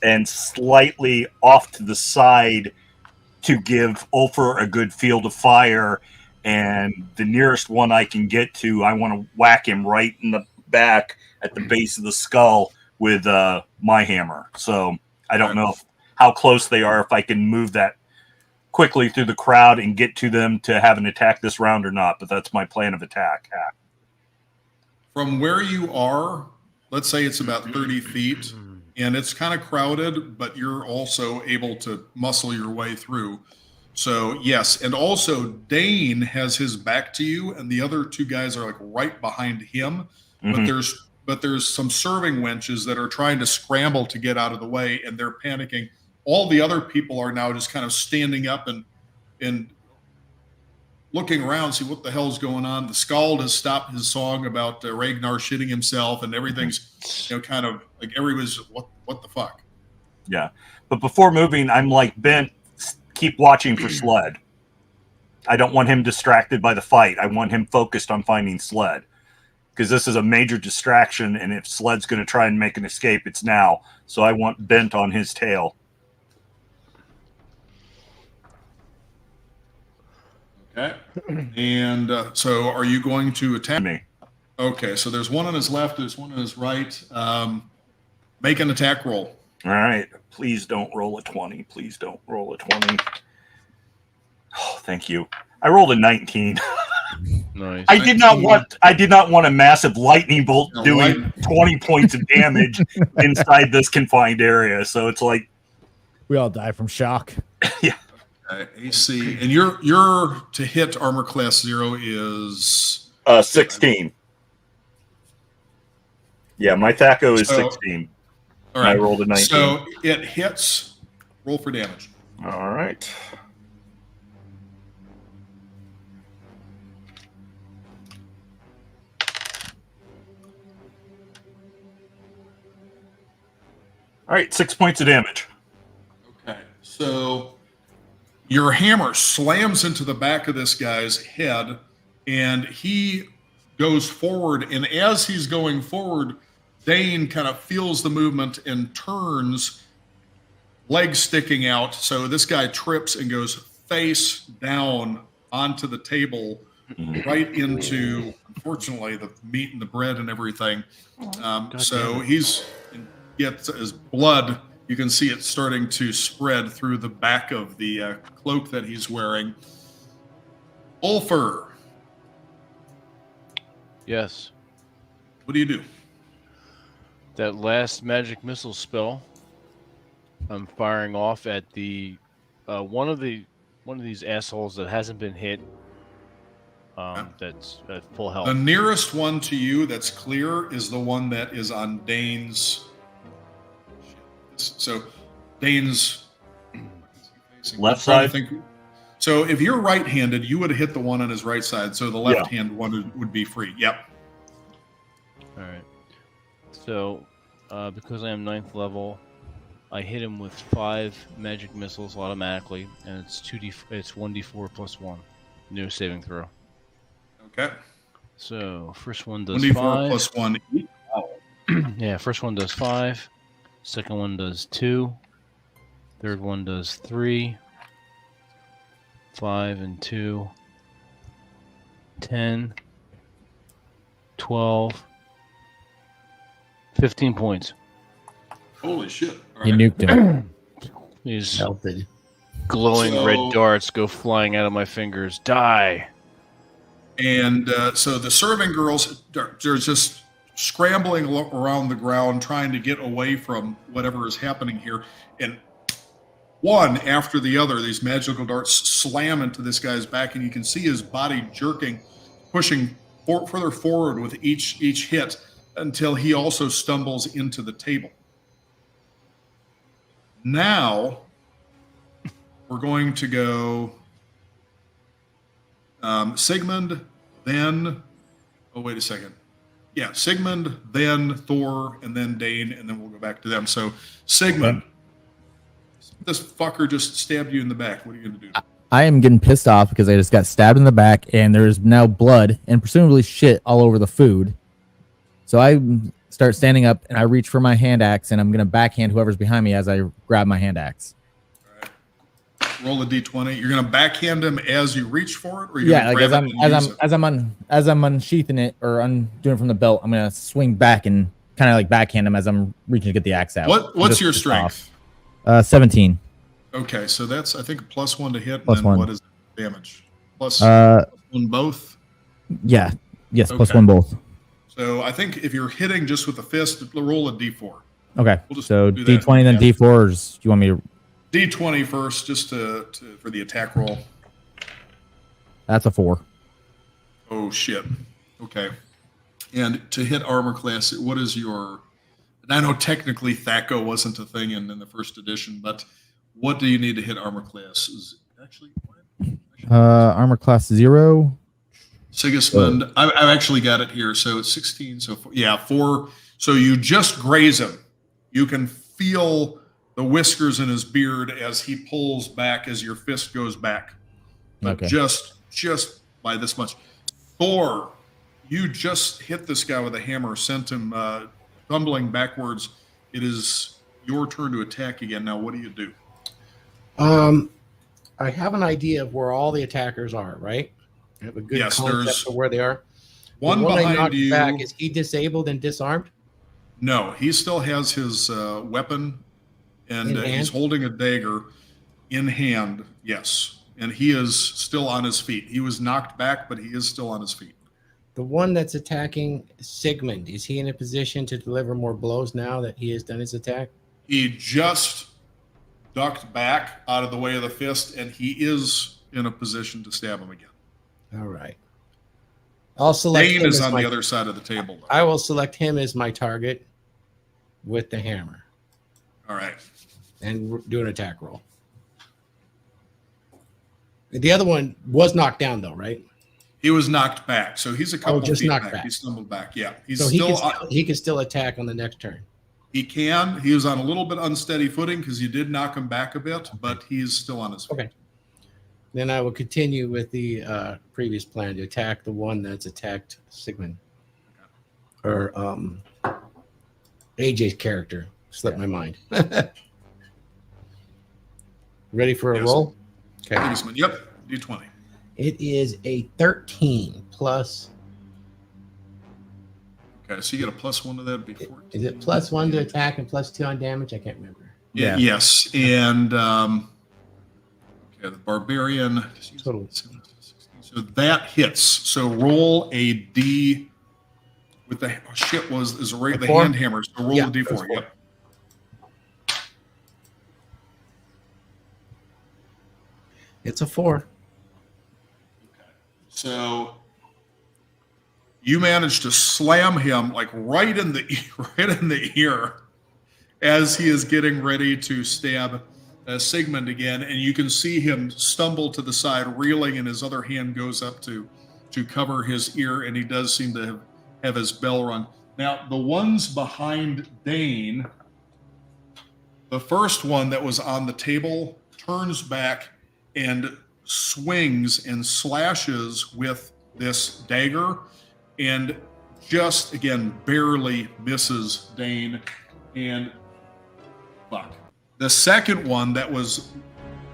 and slightly off to the side to give Ulfr a good field of fire, and the nearest one I can get to, I want to whack him right in the back at the base of the skull with my hammer. So I don't know how close they are, if I can move that quickly through the crowd and get to them to have an attack this round or not, but that's my plan of attack. From where you are, let's say it's about 30 feet, and it's kind of crowded, but you're also able to muscle your way through. So, yes. And also, Dane has his back to you, and the other two guys are like right behind him. Mm-hmm. But there's some serving wenches that are trying to scramble to get out of the way, and they're panicking. All the other people are now just kind of standing up and looking around, see what the hell's going on. The Skald has stopped his song about Ragnar shitting himself, and everything's kind of like everybody's what the fuck. Yeah, but before moving, I'm like, bent. Keep watching for Sled. I don't want him distracted by the fight. I want him focused on finding Sled, because this is a major distraction, and if Sled's going to try and make an escape, it's now. So I want Bent on his tail. Okay. And so are you going to attack Me. Okay, so there's one on his left, there's one on his right. Make an attack roll. All right. Please don't roll a 20. Please don't roll a 20. Oh, thank you. I rolled a 19. Nice. I did not want a massive lightning bolt doing 20 points of damage inside this confined area. So it's like We all die from shock. yeah. AC, and your to hit armor class 0 is 16. Yeah, my THACO is 16. All I right. rolled a 19. So it hits. Roll for damage. All right. All right, 6 points of damage. Okay. So your hammer slams into the back of this guy's head, and he goes forward. And as he's going forward, Dane kind of feels the movement and turns, legs sticking out. So this guy trips and goes face down onto the table, right into, unfortunately, the meat and the bread and everything. So he's gets his blood. You can see it starting to spread through the back of the cloak that he's wearing. Ulfer, Yes. what do you do? That last magic missile spell, I'm firing off at the one of these assholes that hasn't been hit. That's at full health. The nearest one to you that's clear is the one that is on Dane's. So Dane's Left I'm trying side? to think. So if you're right-handed, you would have hit the one on his right side. So the left-hand one would be free. Yep. All right. So, because I am 9th level, I hit him with 5 magic missiles automatically, and it's 1d4 plus 1. No saving throw. Okay. So first one does 1d4 5. plus 1. Yeah, first one does 5. Second one does 2. Third one does 3. 5 and 2. 10. 12. 15 points. Holy shit. All You right. nuked him. These Melted. glowing So- red darts go flying out of my fingers. Die. And so the serving girls, they're just scrambling around the ground, trying to get away from whatever is happening here. And one after the other, these magical darts slam into this guy's back, and you can see his body jerking, pushing further forward with each hit until he also stumbles into the table. Now, we're going to go Sigmund, then, oh, wait a second. Yeah, Sigmund, then Thor, and then Dane, and then we'll go back to them. So, Sigmund, this fucker just stabbed you in the back. What are you going to do? I am getting pissed off because I just got stabbed in the back and there's now blood and presumably shit all over the food. So I start standing up and I reach for my hand axe and I'm going to backhand whoever's behind me as I grab my hand axe. Roll a d20. You're going to backhand him as you reach for it, or you're Yeah, going like to grab it and use it? as I'm unsheathing it or undoing it from the belt, I'm going to swing back and kind of like backhand him as I'm reaching to get the axe out. What's your strength? 17. Okay, so that's, I think, a +1 to hit. Plus and then one. what is damage? Plus one both? Yeah. Yes, Okay. +1 both. So I think if you're hitting just with the fist, roll a d4. Okay. We'll just So do that. D20 then Yeah. D4, or do you want me to? D20 first, just for the attack roll. That's a 4. Oh, shit. Okay. And to hit armor class, what is your... And I know technically THAC0 wasn't a thing in the first edition, but what do you need to hit armor class? Is actually... Armor class 0. Sigismund, I've actually got it here. So it's 16. So yeah, 4. So you just graze him. You can feel the whiskers in his beard as he pulls back, as your fist goes back. But Okay. just by this much. Thor, you just hit this guy with a hammer, sent him tumbling backwards. It is your turn to attack again. Now, what do you do? I have an idea of where all the attackers are, right? I have a good Yes, concept there's of where they are. One The I behind knocked you. back, is he disabled and disarmed? No, he still has his weapon, and In he's hand? holding a dagger in hand. Yes, and he is still on his feet. He was knocked back, but he is still on his feet. The one that's attacking Sigmund, is he in a position to deliver more blows now that he has done his attack? He just ducked back out of the way of the fist, and he is in a position to stab him again. All right. I'll select Dane him is as on my, the other side of the table, though. I will select him as my target with the hammer. All right. and do an attack roll. The other one was knocked down, though, right? He was knocked back, so he's a couple just feet knocked back. back. He stumbled back. Yeah, he's So he still. can still attack on the next turn. He can. He was on a little bit unsteady footing because you did knock him back a bit, but he's still on his feet. Okay. Then I will continue with the previous plan to attack the one that's attacked Sigmund. Or AJ's character. Slipped my mind. Ready for a Yes. roll? Okay. Policeman. Yep. D20. It is a 13 plus. Okay, so you get a +1 to that. It'd be 14. Is it +1 to attack and +2 on damage? I can't remember. Yeah. Yes, and okay, the barbarian. Total. So that hits. So roll a D with the shit is a rate the four? hand hammer. So roll Yeah, a D4. that's four. Yep. It's a 4. So you manage to slam him like right in the ear as he is getting ready to stab Sigmund again, and you can see him stumble to the side, reeling, and his other hand goes up to cover his ear, and he does seem to have his bell rung. Now the ones behind Dane, the first one that was on the table turns back and swings and slashes with this dagger and just again barely misses Dane. And fuck, the second one that was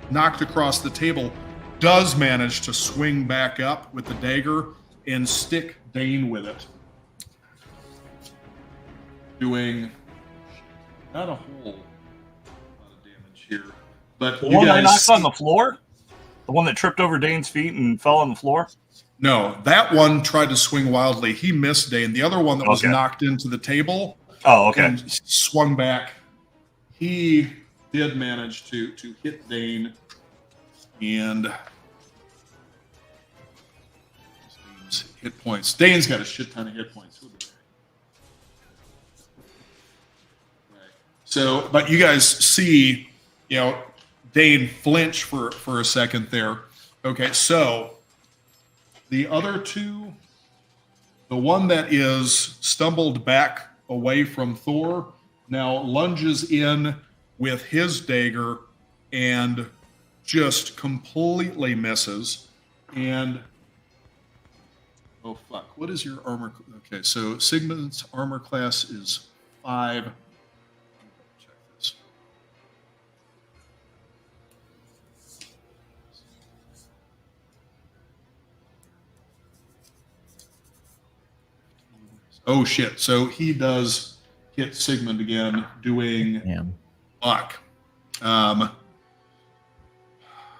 knocked across the table does manage to swing back up with the dagger and stick Dane with it, doing not a whole lot of damage here, but The you one I guys knocked on the floor? The one that tripped over Dane's feet and fell on the floor? No, that one tried to swing wildly. He missed Dane. The other one that was Okay. knocked into the table Oh, okay. and swung back, he did manage to hit Dane. And Dane's hit points. Dane's got a shit ton of hit points. So, but you guys see, Dane flinch for a second there. Okay, so the other two, the one that is stumbled back away from Thor now lunges in with his dagger and just completely misses. And oh fuck, what is your armor? Okay, so Sigmund's armor class is 5. Check this. Oh shit! So he does hit Sigmund again, doing Damn. fuck.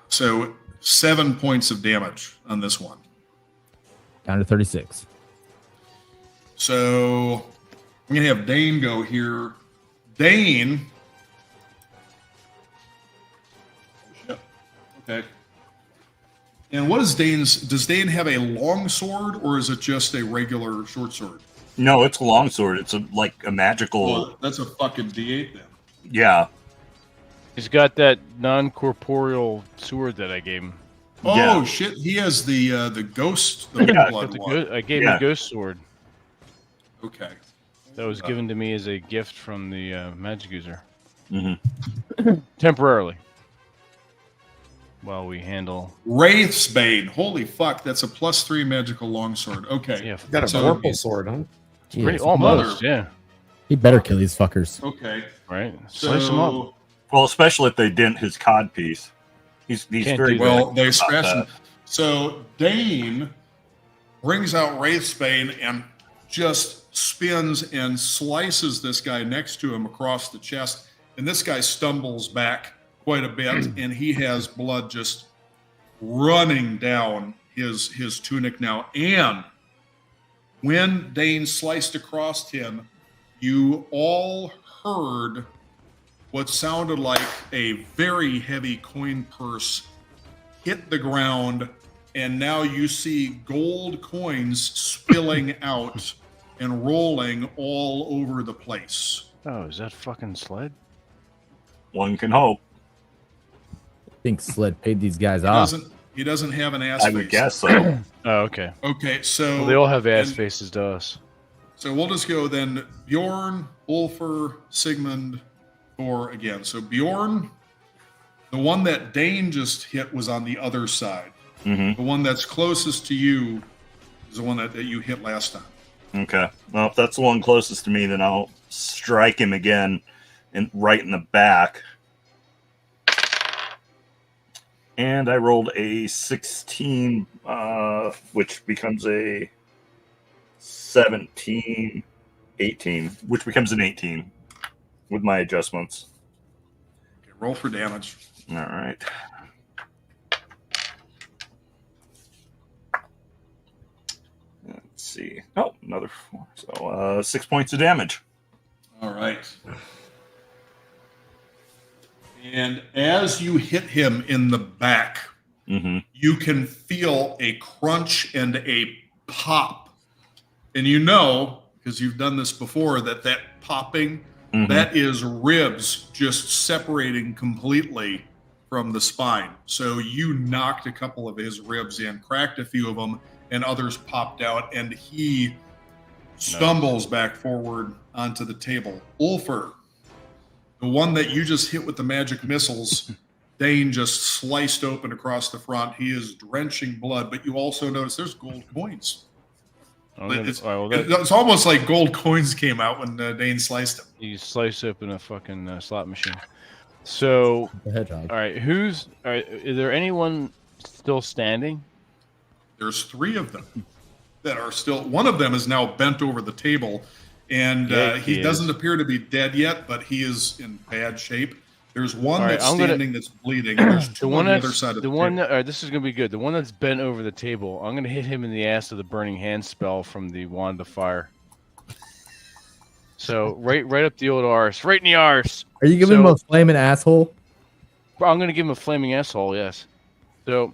So 7 points of damage on this one. Down to 36. So I'm gonna have Dane go here. Dane. Shit. Okay. And what is Dane's? Does Dane have a long sword or is it just a regular short sword? No, it's a longsword. It's like a magical. Well, that's a fucking D8 then. Yeah. He's got that non-corporeal sword that I gave him. Oh Yeah. shit! He has the ghost, the Yeah, blood The one. I gave him Yeah. a ghost sword Okay. that was given to me as a gift from the magic user. hmm Temporarily. While we handle... Wraith's Bane. Holy fuck! That's a +3 magical longsword. Okay. Yeah, Got a So- purple sword, huh? pretty, Jeez. almost, yeah. He better kill these fuckers. Okay. Right? Slice him up. So Well, especially if they dent his cod piece. He's Can't very do good well, they about scratched that. him. So Dane brings out Wraith's Bane and just spins and slices this guy next to him across the chest, and this guy stumbles back quite a bit, and he has blood just running down his tunic now. And when Dane sliced across him, you all heard what sounded like a very heavy coin purse hit the ground, and now you see gold coins spilling out and rolling all over the place. Oh, is that fucking sled? One can hope. I think Sled paid these guys off. He doesn't have an ass I face. would guess so. Oh, okay. Okay, so Well, they all have ass and- faces to us. So we'll just go then Bjorn, Ulfr, Sigmund, Thor again. So Bjorn, the one that Dane just hit was on the other side. Mm-hmm. The one that's closest to you is the one that you hit last time. Okay. Well, if that's the one closest to me, then I'll strike him again and right in the back. And I rolled a 16, which becomes a 17, 18, which becomes an 18 with my adjustments. Okay, roll for damage. All right. Let's see. Oh, another 4. So 6 points of damage. All right. And as you hit him in the back, Mm-hmm. you can feel a crunch and a pop. And you know, because you've done this before, that popping, Mm-hmm. that is ribs just separating completely from the spine. So you knocked a couple of his ribs in, cracked a few of them, and others popped out, and he stumbles back forward onto the table. Ulfr, the one that you just hit with the magic missiles, Dane just sliced open across the front. He is drenching blood, but you also notice there's gold coins. It's almost like gold coins came out when Dane sliced him. You slice open a fucking slot machine. So, The hedgehog. all right, is there anyone still standing? There's 3 of them that are still. One of them is now bent over the table, and Yeah, he he doesn't is. appear to be dead yet, but he is in bad shape. There's one All right, that's I'm gonna- standing that's bleeding, and there's 2 on the other side of the one. table. All right, this is gonna be good. The one that's bent over the table. I'm gonna hit him in the ass with the burning hand spell from the wand of fire. So right up the old arse, right in the arse. Are you giving him a flaming asshole? I'm gonna give him a flaming asshole. Yes. So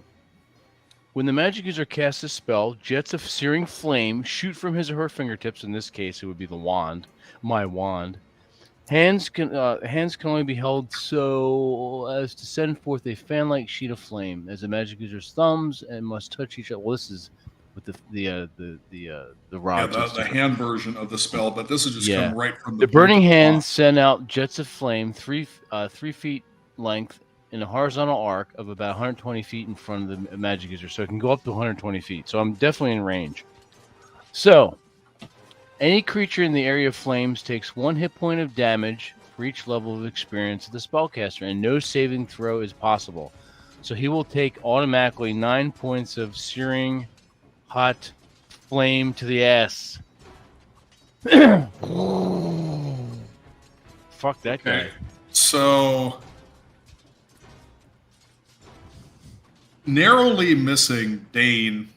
when the magic user casts a spell, jets of searing flame shoot from his or her fingertips. In this case, it would be the wand, my wand. Hands can only be held so as to send forth a fan-like sheet of flame as the magic user's thumbs and must touch each other. Well, this is with the rod. Yeah, the hand version of the spell, but this is just Yeah. come right from The burning blade. hands send out jets of flame 3 feet length in a horizontal arc of about 120 feet in front of the magic user, so it can go up to 120 feet. So I'm definitely in range. So any creature in the area of flames takes 1 hit point of damage for each level of experience of the spellcaster, and no saving throw is possible. So he will take automatically 9 points of searing hot flame to the ass. Fuck that guy. Okay, so narrowly missing Dane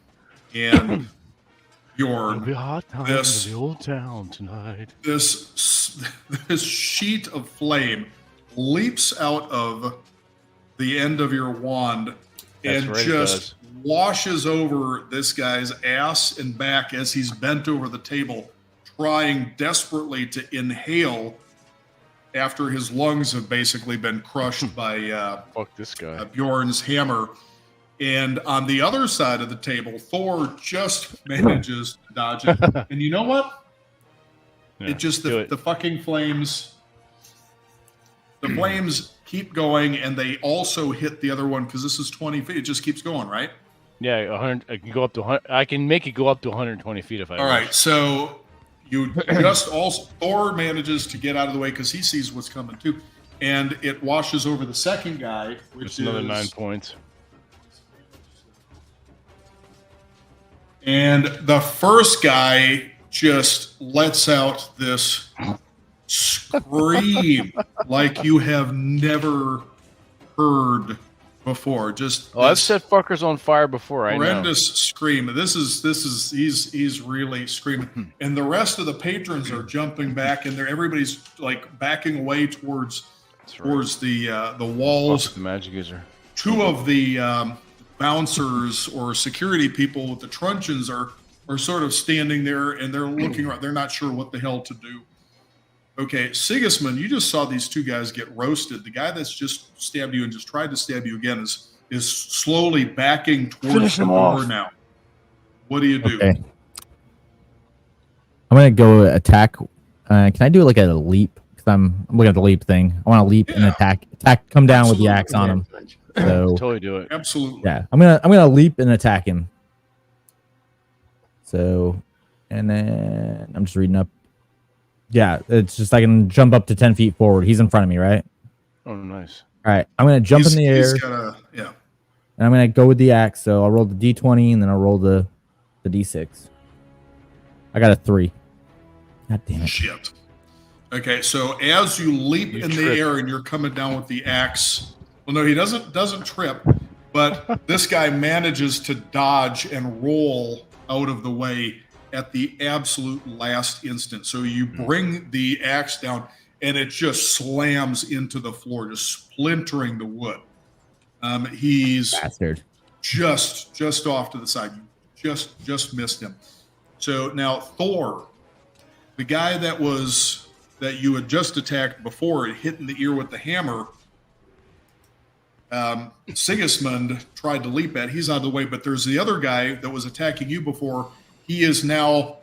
and It'll be Bjorn. a hot time This- in the old town tonight. This sheet of flame leaps out of the end of your wand That's and right, it just does. washes over this guy's ass and back as he's bent over the table, trying desperately to inhale after his lungs have basically been crushed by Fuck this guy. Bjorn's hammer. And on the other side of the table, Thor just manages to dodge it. And you know what? Yeah, It just do the fucking flames. The flames keep going, and they also hit the other one because this is 20 feet. It just keeps going, right? Yeah, 100. I can go up to 100. I can make it go up to 120 feet if I. All wish. right. So you just also Thor manages to get out of the way because he sees what's coming too, and it washes over the second guy, which Just another is 9 points. And the first guy just lets out this scream like you have never heard before. Just Oh, I've this set fuckers on fire before. I know. horrendous scream. This is he's really screaming, and the rest of the patrons are jumping back, and everybody's like backing away towards That's right. towards the walls. Fuck the magic user. 2 of the bouncers or security people with the truncheons are sort of standing there, and they're looking around. They're not sure what the hell to do. Okay, Sigismund, you just saw these two guys get roasted. The guy that's just stabbed you and just tried to stab you again is slowly backing towards Finish the him door off. now. What do you do? Okay. I'm gonna go attack. Can I do like a leap? Because I'm looking at the leap thing. I want to leap and Yeah. attack. Come down with the Absolutely. axe on him. So Totally do it. Absolutely. yeah, I'm gonna leap and attack him. So, and then I'm just reading up. Yeah, it's just I can jump up to 10 feet forward. He's in front of me, right? Oh, nice. All right, I'm gonna jump in the air, Yeah. and I'm gonna go with the axe. So I'll roll the d20, and then I'll roll the d6. I got a 3. God damn it! Shit. Okay, so as you leap You in trip. the air and you're coming down with the axe, well, no, he doesn't trip, but this guy manages to dodge and roll out of the way at the absolute last instant. So you bring the axe down, and it just slams into the floor, just splintering the wood. He's Bastard. just off to the side. You just missed him. So now Thor, the guy that you had just attacked before, hit in the ear with the hammer. Sigismund tried to leap at. He's out of the way, but there's the other guy that was attacking you before. He is now,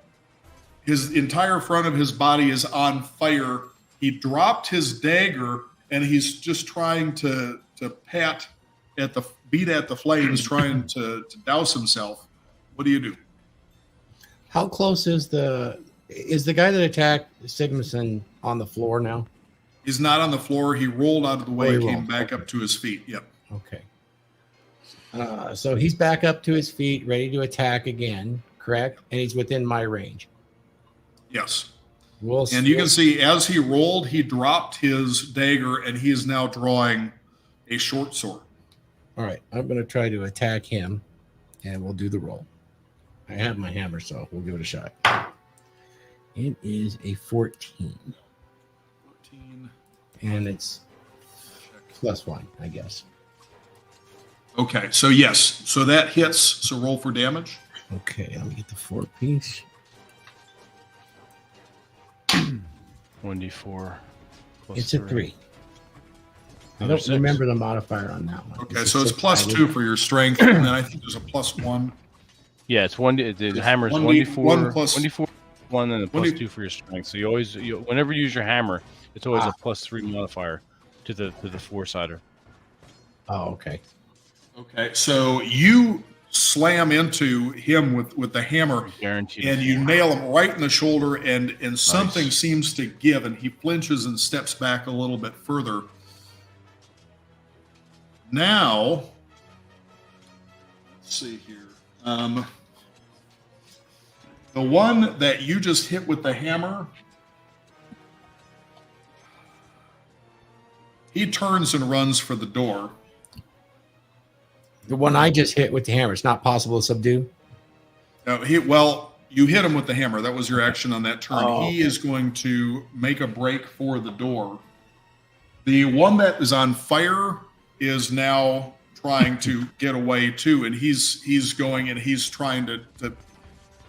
his entire front of his body is on fire. He dropped his dagger, and he's just trying to beat at the flames, trying to douse himself. What do you do? How close is the guy that attacked Sigmason on the floor now? He's not on the floor. He rolled out of the way, Oh, he came rolled. back up to his feet. Yep. Okay. So he's back up to his feet, ready to attack again, correct? And he's within my range. Yes. We'll And you can see as he rolled, he dropped his dagger, and he is now drawing a short sword. All right, I'm going to try to attack him, and we'll do the roll. I have my hammer, so we'll give it a shot. It is a 14, 14. and it's +1, I guess. Okay, so yes, so that hits. So roll for damage. Okay, let me get the 4-piece. 1d4. plus It's a 3. I Another don't 6. remember the modifier on that one. Okay, a so it's 6 +2 sided. for your strength, and then I think there's a +1. Yeah, it's one. The hammer's 1d4, 1d4, 1, and a 1d +2 for your strength. So whenever you use your hammer, it's always a +3 modifier to the 4-sider. Oh, okay. Okay, so you slam into him with the hammer, Guaranteed. and you nail him right in the shoulder, and something Nice. seems to give, and he flinches and steps back a little bit further. Now, let's see here. The one that you just hit with the hammer, he turns and runs for the door. The one I just hit with the hammer, it's not possible to subdue? No, you hit him with the hammer. That was your action on that turn. Oh, He okay. is going to make a break for the door. The one that is on fire is now trying to get away too, and he's going and he's trying to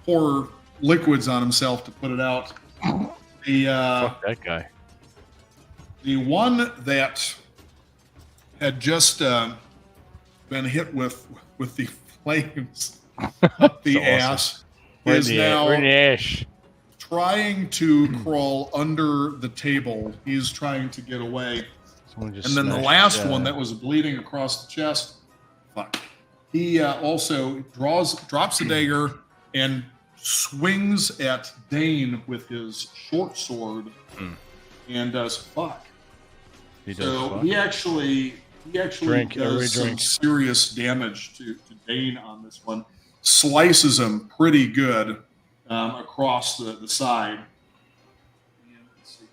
pour liquids on himself to put it out. Fuck that guy. The one that had just been hit with the flames up the So awesome. ass We're in is the now ash. trying to crawl under the table. He's trying to get away. Someone just And then the smashed, last one that was bleeding across the chest, fuck. He also drops the dagger and swings at Dane with his short sword and does fuck. He does So fuck. he actually Drink, everybody does some drink. serious damage to Dane on this one. Slices him pretty good across the side. And let's see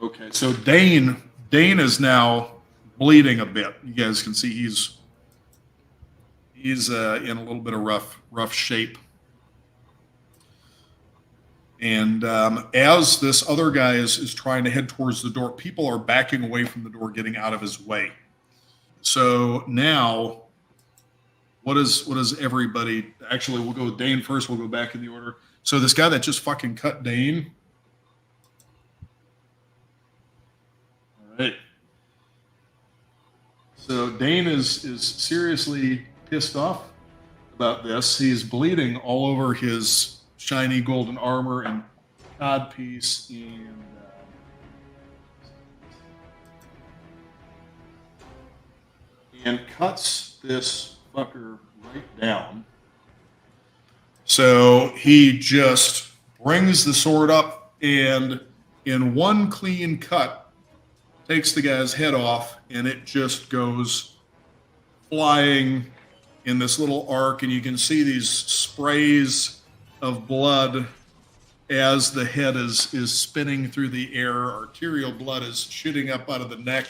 here. Okay, so Dane is now bleeding a bit. You guys can see he's in a little bit of rough shape. And as this other guy is trying to head towards the door, people are backing away from the door, getting out of his way. So now what does everybody? Actually, we'll go with Dane first. We'll go back in the order. So this guy that just fucking cut Dane. All right. So Dane is seriously pissed off about this. He's bleeding all over his shiny golden armor and codpiece and cuts this fucker right down. So he just brings the sword up and in one clean cut takes the guy's head off, and it just goes flying in this little arc, and you can see these sprays of blood as the head is spinning through the air. Arterial blood is shooting up out of the neck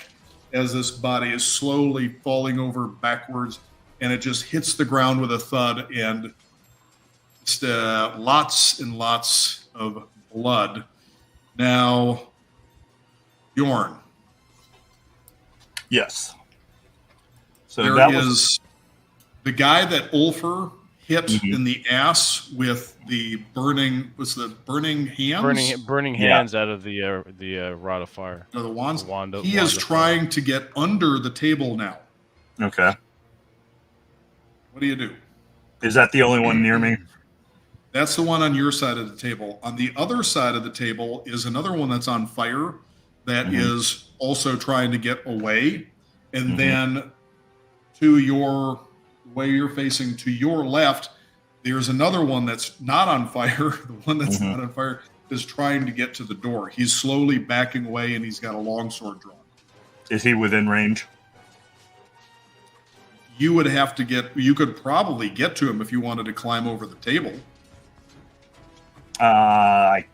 as this body is slowly falling over backwards, and it just hits the ground with a thud, and just lots and lots of blood. Now, Bjorn. Yes. So there that is was the guy that Ulfer hit in the ass with the burning hands? Burning hands out of the rod of fire. No, the wands. Wand He is trying to get under the table now. okay. What do you do? Is that the only one near me? That's the one on your side of the table. On the other side of the table is another one that's on fire that is also trying to get away. And then to your way you're facing to your left, there's another one that's not on fire. The one that's not on fire is trying to get to the door. He's slowly backing away, and he's got a longsword drawn. Is he within range? You would have to get. You could probably get to him if you wanted to climb over the table. I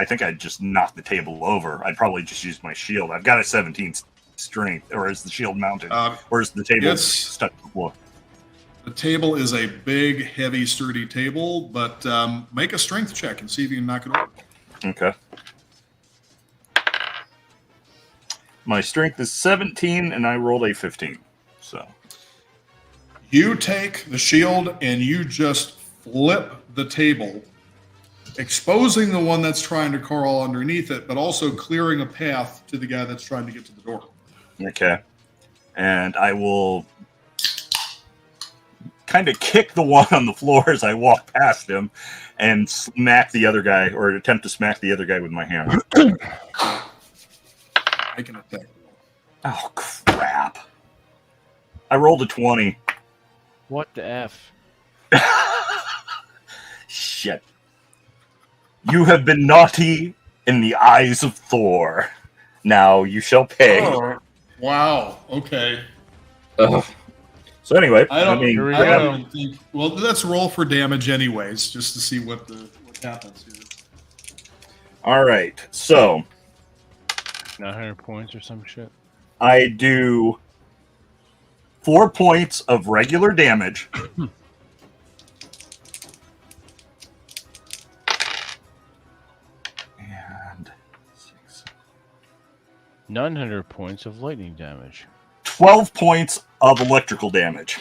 think I'd just knock the table over. I'd probably just use my shield. I've got a 17 strength, or is the shield mounted? Or is the table stuck to the floor? The table is a big, heavy, sturdy table, but make a strength check and see if you can knock it over. Okay. My strength is 17, and I rolled a 15. So you take the shield and you just flip the table, exposing the one that's trying to crawl underneath it, but also clearing a path to the guy that's trying to get to the door. Okay. And I will kind of kick the one on the floor as I walk past him and smack the other guy, or attempt to smack the other guy with my hammer. I can attack. Oh, crap. I rolled a 20. What the F? Shit. You have been naughty in the eyes of Thor. Now you shall pay. Oh, wow. Okay. So anyway, I don't even think. Well, let's roll for damage anyways, just to see what happens here. All right. So 900 points or some shit. I do 4 points of regular damage. And 900 points of lightning damage. 12 points of electrical damage.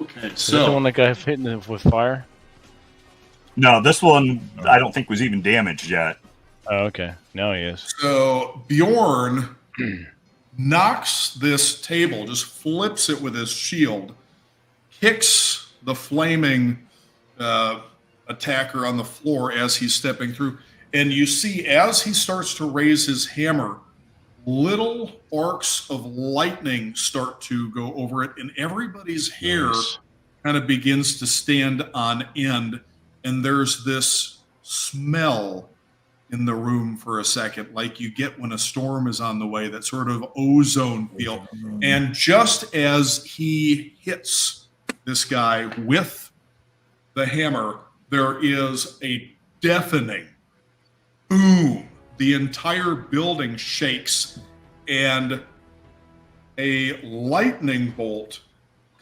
Okay, Is that the one that got hit with fire? No, this one I don't think was even damaged yet. Oh, okay. Now he is. So Bjorn knocks this table, just flips it with his shield, kicks the flaming attacker on the floor as he's stepping through. And you see, as he starts to raise his hammer, little arcs of lightning start to go over it, and everybody's hair kind of begins to stand on end. And there's this smell in the room for a second, like you get when a storm is on the way, that sort of ozone feel. And just as he hits this guy with the hammer, there is a deafening boom. The entire building shakes, and a lightning bolt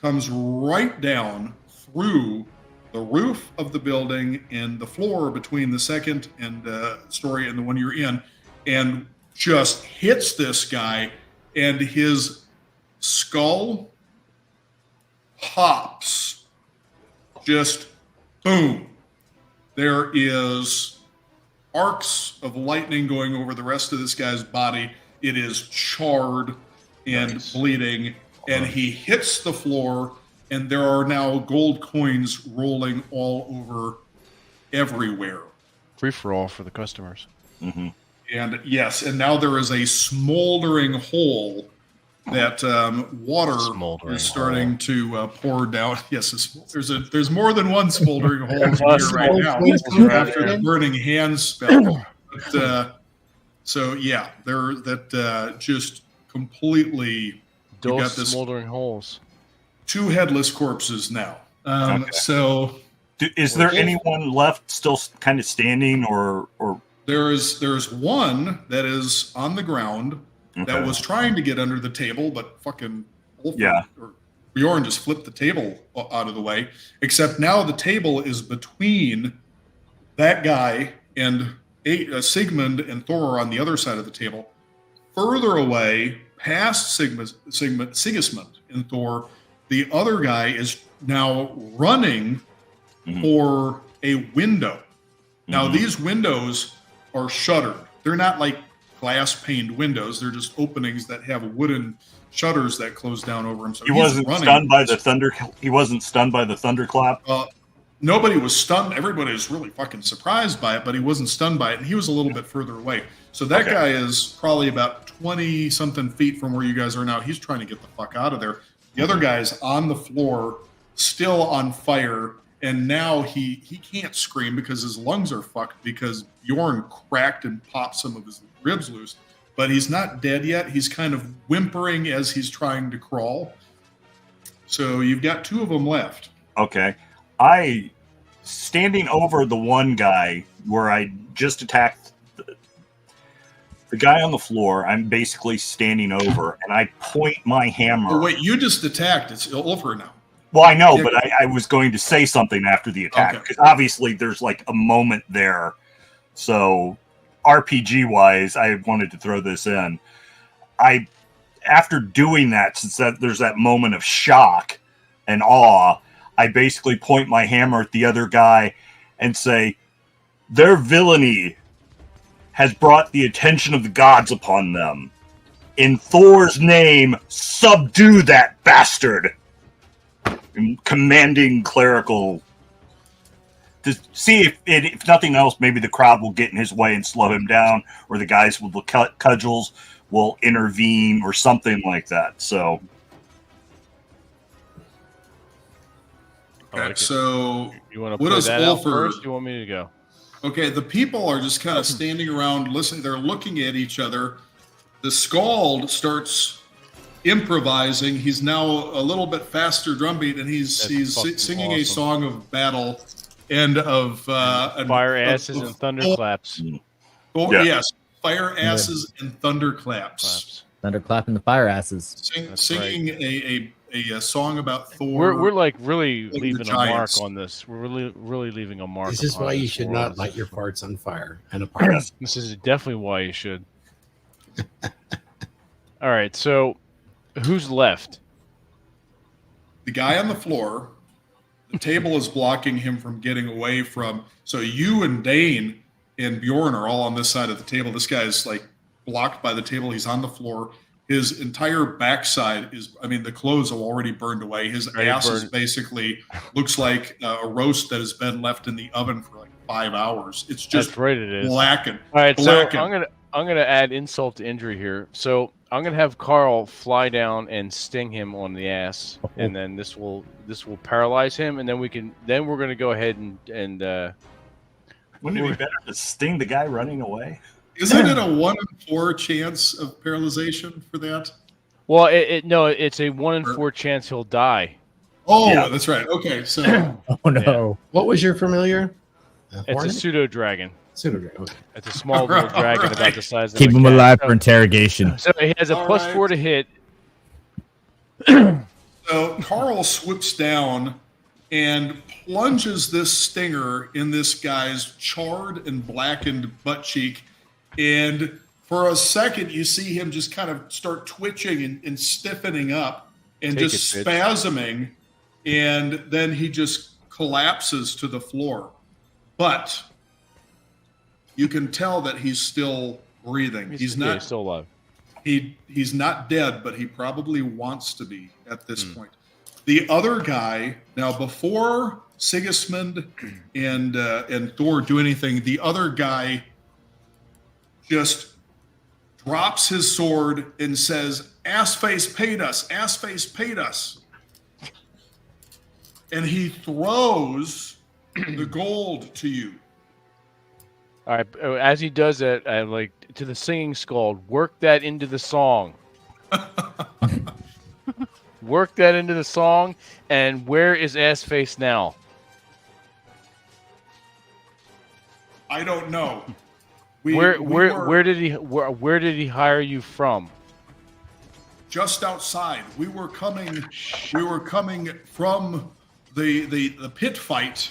comes right down through the roof of the building and the floor between the second and story and the one you're in, and just hits this guy, and his skull pops. Just boom. There is arcs of lightning going over the rest of this guy's body. It is charred and bleeding, and he hits the floor, and there are now gold coins rolling all over everywhere. Free for all for the customers. Mm-hmm. And yes, and now there is a smoldering hole that water is starting to pour down. Yes, there's more than one smoldering hole in here right now after the burning hand spell. But, so yeah, that just completely Those got this smoldering holes. 2 headless corpses now. Okay. So is there anyone left still kind of standing, or there's one that is on the ground that Okay. was trying to get under the table, but fucking Yeah. or Bjorn just flipped the table out of the way. Except now the table is between that guy and Sigmund and Thor on the other side of the table. Further away, past Sigismund and Thor, the other guy is now running for a window. Now, these windows are shuttered. They're not like glass-paned windows. They're just openings that have wooden shutters that close down over him. So he wasn't stunned by the thunder? He wasn't stunned by the thunderclap? Nobody was stunned. Everybody was really fucking surprised by it, but he wasn't stunned by it, and he was a little bit further away. So that guy is probably about 20-something feet from where you guys are now. He's trying to get the fuck out of there. The other guy's on the floor, still on fire, and now he can't scream because his lungs are fucked because Bjorn cracked and popped some of his ribs loose. But he's not dead yet. He's kind of whimpering as he's trying to crawl. So you've got 2 of them left. Okay. Standing over the one guy where I just attacked the guy on the floor, I'm basically standing over, and I point my hammer. Oh, wait, you just attacked. It's over now. Well, I know, but I was going to say something after the attack, Okay. because obviously there's like a moment there. So RPG-wise, I wanted to throw this in. After doing that, since there's that moment of shock and awe, I basically point my hammer at the other guy and say, their villainy has brought the attention of the gods upon them. In Thor's name, subdue that bastard. Commanding clerical to see if nothing else, maybe the crowd will get in his way and slow him down, or the guys with the cudgels will intervene or something like that. So Okay, so you want to what put does that out Ulfr- first? You want me to go? Okay, the people are just kind of standing around listening. They're looking at each other. The Scald starts improvising. He's now a little bit faster drumbeat, and he's singing a song of battle and of fire asses and thunderclaps. Oh Yeah. yes, fire asses and thunderclaps. Thunderclap in the fire asses. Singing a song about Thor. We're like really the leaving a mark giants. on this. We're really leaving a mark. This is upon why you this should world. not light your farts on fire and apart. This is definitely why you should. All right, so who's left? The guy on the floor. The table is blocking him from getting away from. So you and Dane and Bjorn are all on this side of the table. This guy is like blocked by the table. He's on the floor. His entire backside is, I mean, the clothes have already burned away. His ass is basically looks like a roast that has been left in the oven for like 5 hours. It's just That's right, it is. blackened. All right, so Blackened. I'm gonna add insult to injury here. So I'm gonna have Carl fly down and sting him on the ass, and then this will paralyze him, and then we're gonna go ahead and wouldn't it be better to sting the guy running away? Isn't it a 1 in 4 chance of paralyzation for that? well, it's a 1 in 4 chance he'll die. Oh, Yeah. that's right. Okay, so Oh no. What was your familiar? It's a pseudo dragon. Pseudo-dragon. Okay. It's a small little All dragon right. about the size of Keep a him cat. alive So- for interrogation. So he has a All plus right. 4 to hit. So Carl swoops down and plunges this stinger in this guy's charred and blackened butt cheek. And for a second, you see him just kind of start twitching and stiffening up and Take just it, bitch. spasming. and then he just collapses to the floor. But you can tell that he's still breathing. He's not. He's still alive. He's not dead, but he probably wants to be at this point. The other guy, now before Sigismund and Thor do anything, the other guy just drops his sword and says, "Assface paid us. Assface paid us." And he throws the gold to you. All right. As he does that, I like to the singing scald. Work that into the song. Work that into the song. And where is Assface now? I don't know. Where did he hire you from? Just outside. We were coming from the pit fight,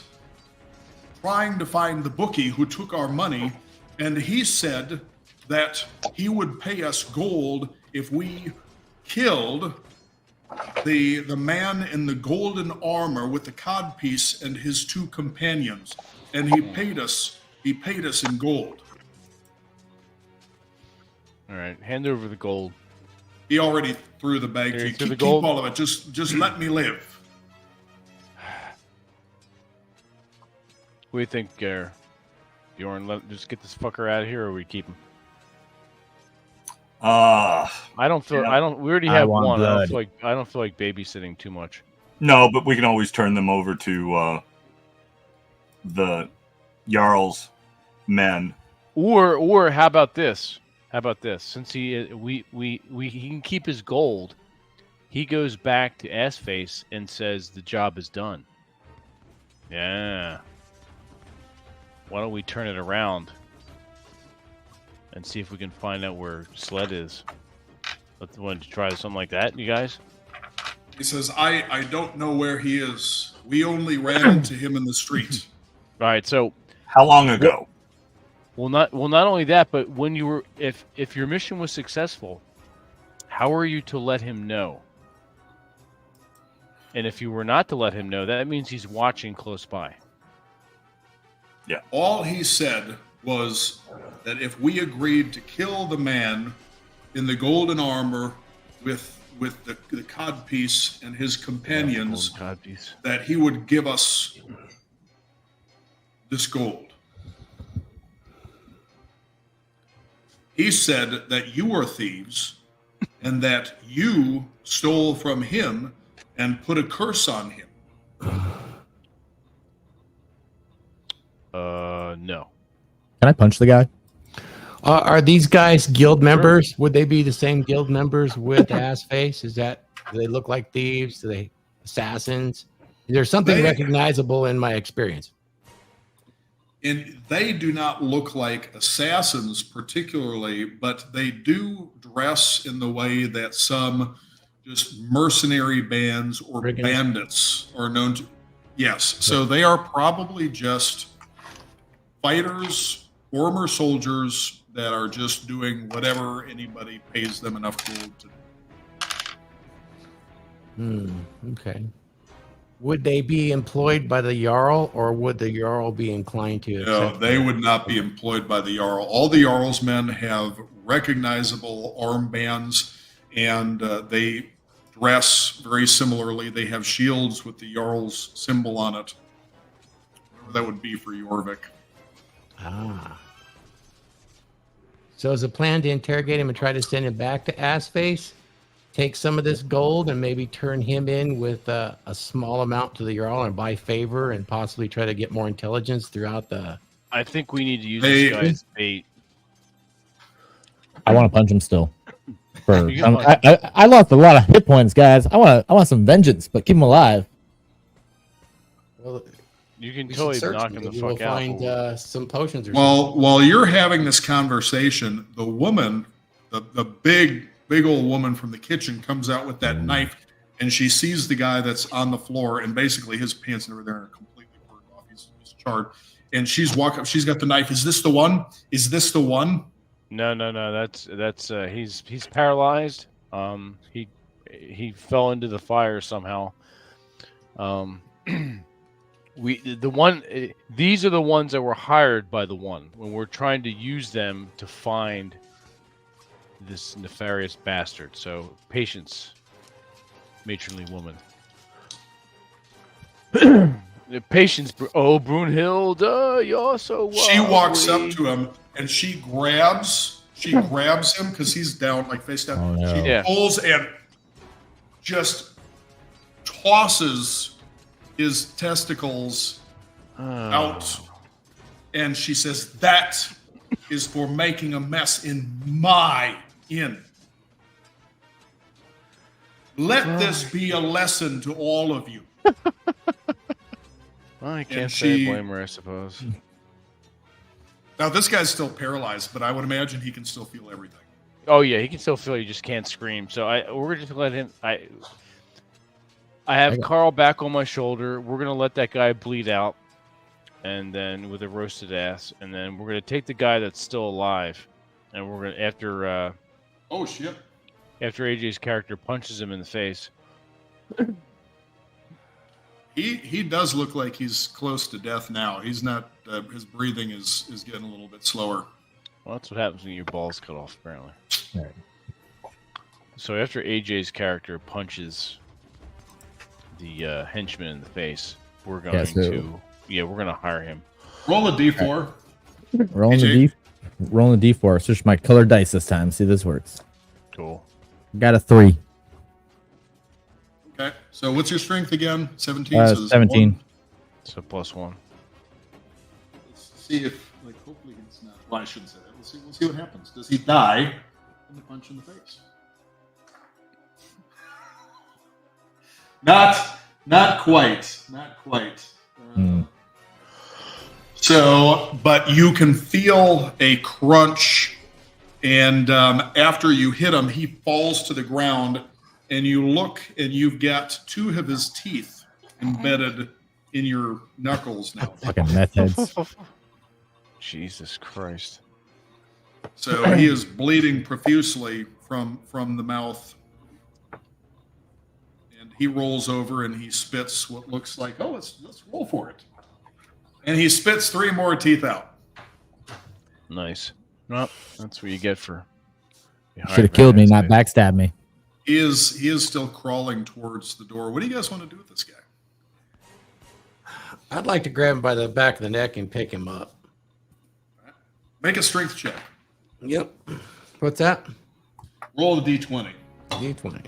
trying to find the bookie who took our money, and he said that he would pay us gold if we killed the man in the golden armor with the codpiece and his two companions, and he paid us in gold. All right, hand over the gold. He already threw the bag to you. Keep all of it. Just let me live. What do you think, Bjorn? Just get this fucker out of here, or we keep him? I don't feel. Yeah. We already have want one. blood. I don't feel like babysitting too much. No, but we can always turn them over to the Jarl's men. Or how about this? Since he can keep his gold, he goes back to Assface and says the job is done. Yeah. Why don't we turn it around and see if we can find out where Sled is? Let's want to try something like that, you guys. He says, I don't know where he is. We only ran into him in the street. All right. So How long ago? not only that, but when you were if your mission was successful, how are you to let him know? And if you were not to let him know, that means he's watching close by. All he said was that if we agreed to kill the man in the golden armor with the codpiece and his companions, that he would give us this gold. He said that you were thieves and that you stole from him and put a curse on him. No. Can I punch the guy? Are these guys guild members? Would they be the same guild members with Assface? Do they look like thieves? Do they assassins? Is there something recognizable in my experience? And they do not look like assassins particularly, but they do dress in the way that some just mercenary bands or bandits are known to. Yes, so they are probably just fighters, former soldiers that are just doing whatever anybody pays them enough gold to do. Okay. Would they be employed by the Jarl, or would the Jarl be inclined to No, accept they them? would not be employed by the Jarl. All the Jarl's men have recognizable armbands, and they dress very similarly. They have shields with the Jarl's symbol on it. Whatever that would be for Jorvik. Ah. So is the plan to interrogate him and try to send him back to Assface? Take some of this gold and maybe turn him in with a small amount to the Jarl and buy favor and possibly try to get more intelligence throughout the... I think we need to use this guy's bait. I want to punch him still. You can punch I lost a lot of hit points, guys. I want some vengeance, but keep him alive. Well, You can we totally should search knock him. him the Maybe we'll fuck out. find some potions or Well, while you're having this conversation, the woman, the big old woman from the kitchen comes out with that knife, and she sees the guy that's on the floor, and basically his pants and everything are completely burned off. He's charred. And she's walking up. She's got the knife. Is this the one? Is this the one? No. That's he's paralyzed. He fell into the fire somehow. These are the ones that were hired by the one when we're trying to use them to find this nefarious bastard. So patience, matronly woman. Patience. Oh, Brunhild, you're so. She walks up lovely. to him and she grabs him because he's down, like face down. Oh, no. She Yeah. pulls and just tosses his testicles out, and she says, "That is for making a mess in my inn. Let this be a lesson to all of you." Well, I can't And say she- I blame her, I suppose. Now, this guy's still paralyzed, but I would imagine he can still feel everything. Oh yeah, he can still feel. You just can't scream. So we're just gonna let him. I have Carl back on my shoulder. We're gonna let that guy bleed out, and then with a roasted ass, and then we're gonna take the guy that's still alive, and we're gonna after Oh, shit. AJ's character punches him in the face. He does look like he's close to death now. He's not. His breathing is getting a little bit slower. Well, that's what happens when your balls cut off, apparently. Right. So after AJ's character punches the henchman in the face, we're going we're gonna hire him. Roll a d4. Rolling AJ? Rolling the D4. Switch my colored dice this time. See if this works. Cool. Got a 3. Okay. So what's your strength again? 17. So there's 17. one. So +1. Let's see if, like, hopefully it's not. Well, I shouldn't say that. We'll see what happens. Does he die from the punch in the face? Not quite. Not quite. So, but you can feel a crunch, and after you hit him, he falls to the ground, and you look, and you've got 2 of his teeth embedded in your knuckles now. Fucking meth heads. Jesus Christ. So he is bleeding profusely from the mouth. And he rolls over and he spits what looks like, oh, let's roll for it. And he spits 3 more teeth out. Nice. Well, that's what you get for. Should have killed me, not backstab me. He is still crawling towards the door. What do you guys want to do with this guy? I'd like to grab him by the back of the neck and pick him up. Make a strength check. Yep. What's that? Roll a d20. D20.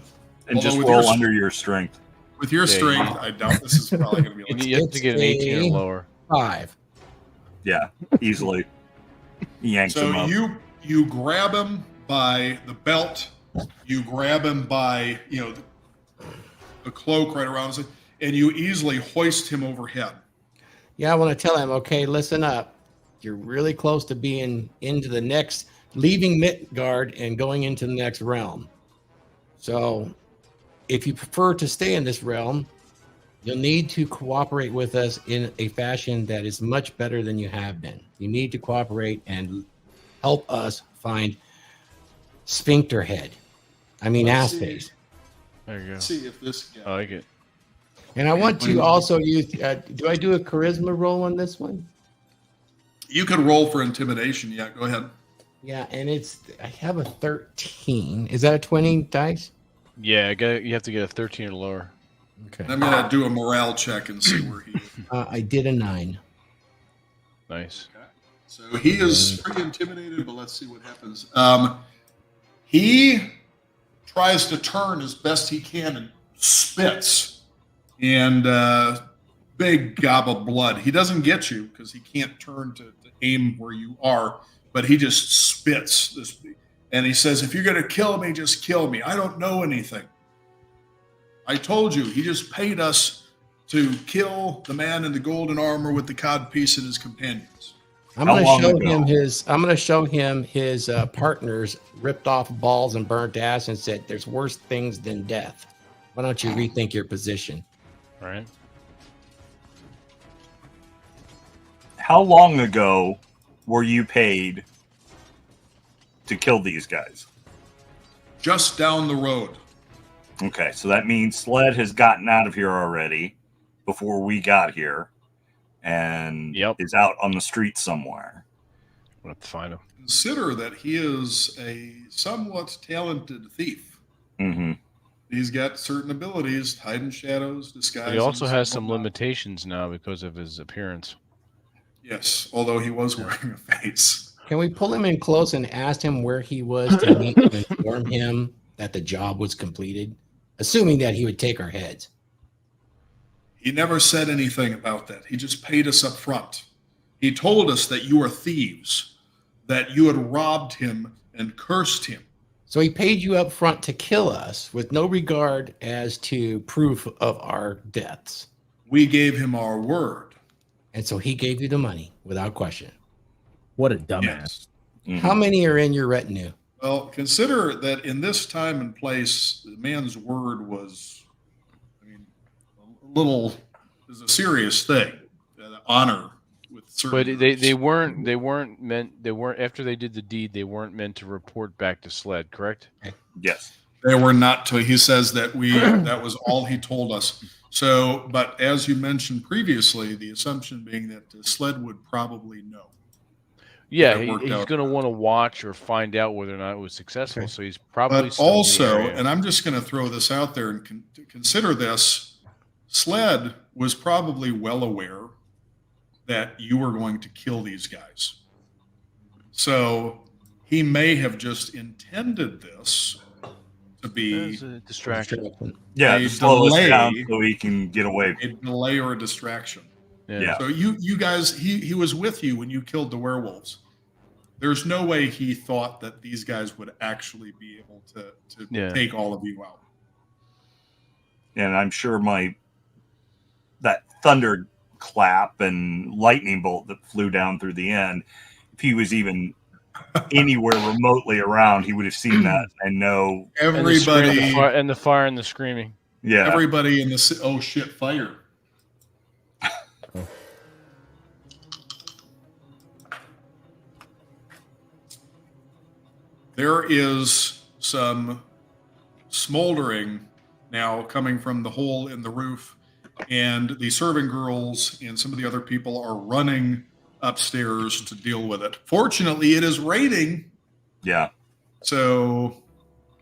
And just with roll your- under your strength. With your Yeah, strength, I doubt this is probably going to be like You have to get an 18 or lower. 5. Yeah, easily. Yanks him So up. you grab him by the belt, you grab him by the cloak right around him, and you easily hoist him overhead. Yeah, I want to tell him, okay, listen up. You're really close to being into the next, leaving Midgard and going into the next realm. So if you prefer to stay in this realm, you'll need to cooperate with us in a fashion that is much better than you have been. You need to cooperate and help us find Sphincter Head. I mean, Let's ass see. face. There you go. Let's see if this guy. I like it. And I want to also use, do I do a charisma roll on this one? You could roll for intimidation. Yeah, go ahead. Yeah, and I have a 13. Is that a 20 dice? Yeah, you have to get a 13 or lower. Okay. I'm going to do a morale check and see where he is. I did a 9. Nice. So he is pretty intimidated, but let's see what happens. He tries to turn as best he can and spits, and big gob of blood. He doesn't get you because he can't turn to aim where you are, but he just spits this, and he says, "If you're going to kill me, just kill me. I don't know anything. I told you, he just paid us to kill the man in the golden armor with the codpiece and his companions." I'm How going long to show ago? him his partners ripped off balls and burnt ass and said, "There's worse things than death. Why don't you rethink your position?" All right. How long ago were you paid to kill these guys? Just down the road. Okay, so that means Sled has gotten out of here already. before we got here, and is out on the street somewhere. We'll have to find him. Consider that he is a somewhat talented thief. Mm-hmm. He's got certain abilities, hide in shadows, disguise. But he also has some limitations now because of his appearance. Yes, although he was wearing a face. Can we pull him in close and ask him where he was to inform him that the job was completed, assuming that he would take our heads? He never said anything about that. He just paid us up front. He told us that you are thieves, that you had robbed him and cursed him. So he paid you up front to kill us with no regard as to proof of our deaths. We gave him our word. And so he gave you the money without question. What a dumbass. Yes. Mm-hmm. How many are in your retinue? Well, consider that in this time and place, the man's word was, a little, is a serious thing. Honor with certain. But they weren't meant after they did the deed, they weren't meant to report back to SLED, correct? Yes. They were not to. He says that that was all he told us. So, but as you mentioned previously, the assumption being that SLED would probably know. Yeah, he's going to want to watch or find out whether or not it was successful. Okay. So he's probably. But also, and I'm just going to throw this out there and consider this: SLED was probably well aware that you were going to kill these guys. So he may have just intended this to be a distraction. Yeah, to slow us down so he can get away. A delay or a distraction. Yeah. So you guys, he was with you when you killed the werewolves. There's no way he thought that these guys would actually be able to take all of you out. And I'm sure that thunder clap and lightning bolt that flew down through the end, if he was even anywhere remotely around, he would have seen that and know everybody and the fire and the screaming. Yeah, everybody in the fire. There is some smoldering now coming from the hole in the roof, and the serving girls and some of the other people are running upstairs to deal with it. Fortunately, it is raining. Yeah. So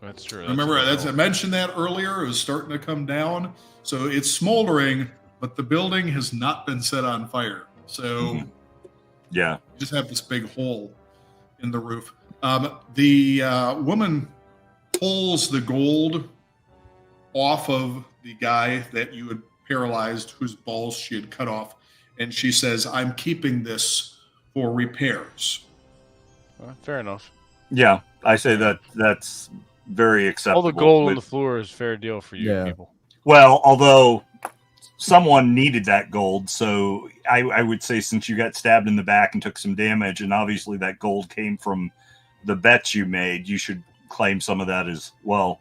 that's true. Remember, I mentioned that earlier. It was starting to come down. So it's smoldering, but the building has not been set on fire. So yeah, you just have this big hole in the roof. The woman pulls the gold off of the guy that you had paralyzed, whose balls she had cut off, and she says, "I'm keeping this for repairs." Fair enough. Yeah, I say that's very acceptable. All the gold on the floor is fair deal for you people. Well, although someone needed that gold, so I would say since you got stabbed in the back and took some damage, and obviously that gold came from the bets you made, you should claim some of that as well.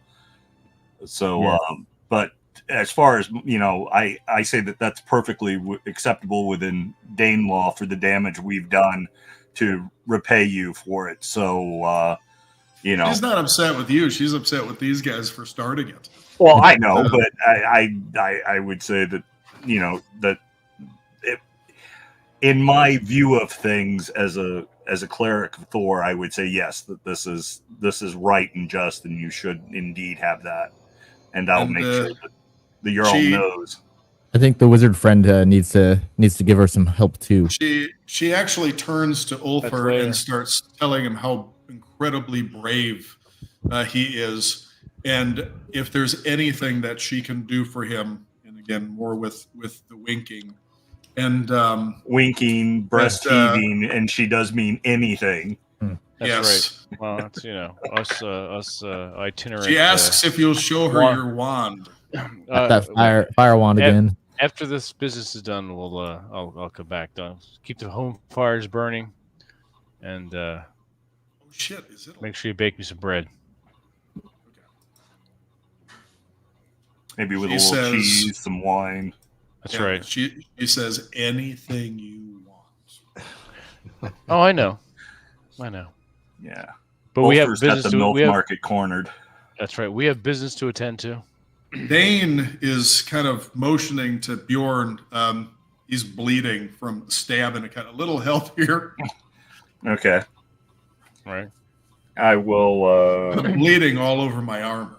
So, but as far as, I say that's perfectly acceptable within Dane law for the damage we've done to repay you for it. So, she's not upset with you. She's upset with these guys for starting it. Well, I know, but I would say that, in my view of things as a cleric of Thor, I would say yes, that this is right and just, and you should indeed have that. And I'll make sure that the Jarl knows. I think the wizard friend needs to give her some help too. She actually turns to Ulfr and starts telling him how incredibly brave he is, and if there's anything that she can do for him, and again more with the winking and winking, breast heaving, and she does mean anything. That's right. Well, it's us itinerant. She asks if you'll show her your wand. That fire wand again. After this business is done, I'll come back. Keep the home fires burning, and shit! Is it? Make sure you bake me some bread. Okay. Maybe with a little cheese, some wine. That's right. She says anything you want. Oh, I know. Yeah. But we have business at the milk market cornered. That's right. We have business to attend to. Dane is kind of motioning to Bjorn. He's bleeding from the stab and a little help here. Okay. Right. I will. I'm bleeding all over my armor.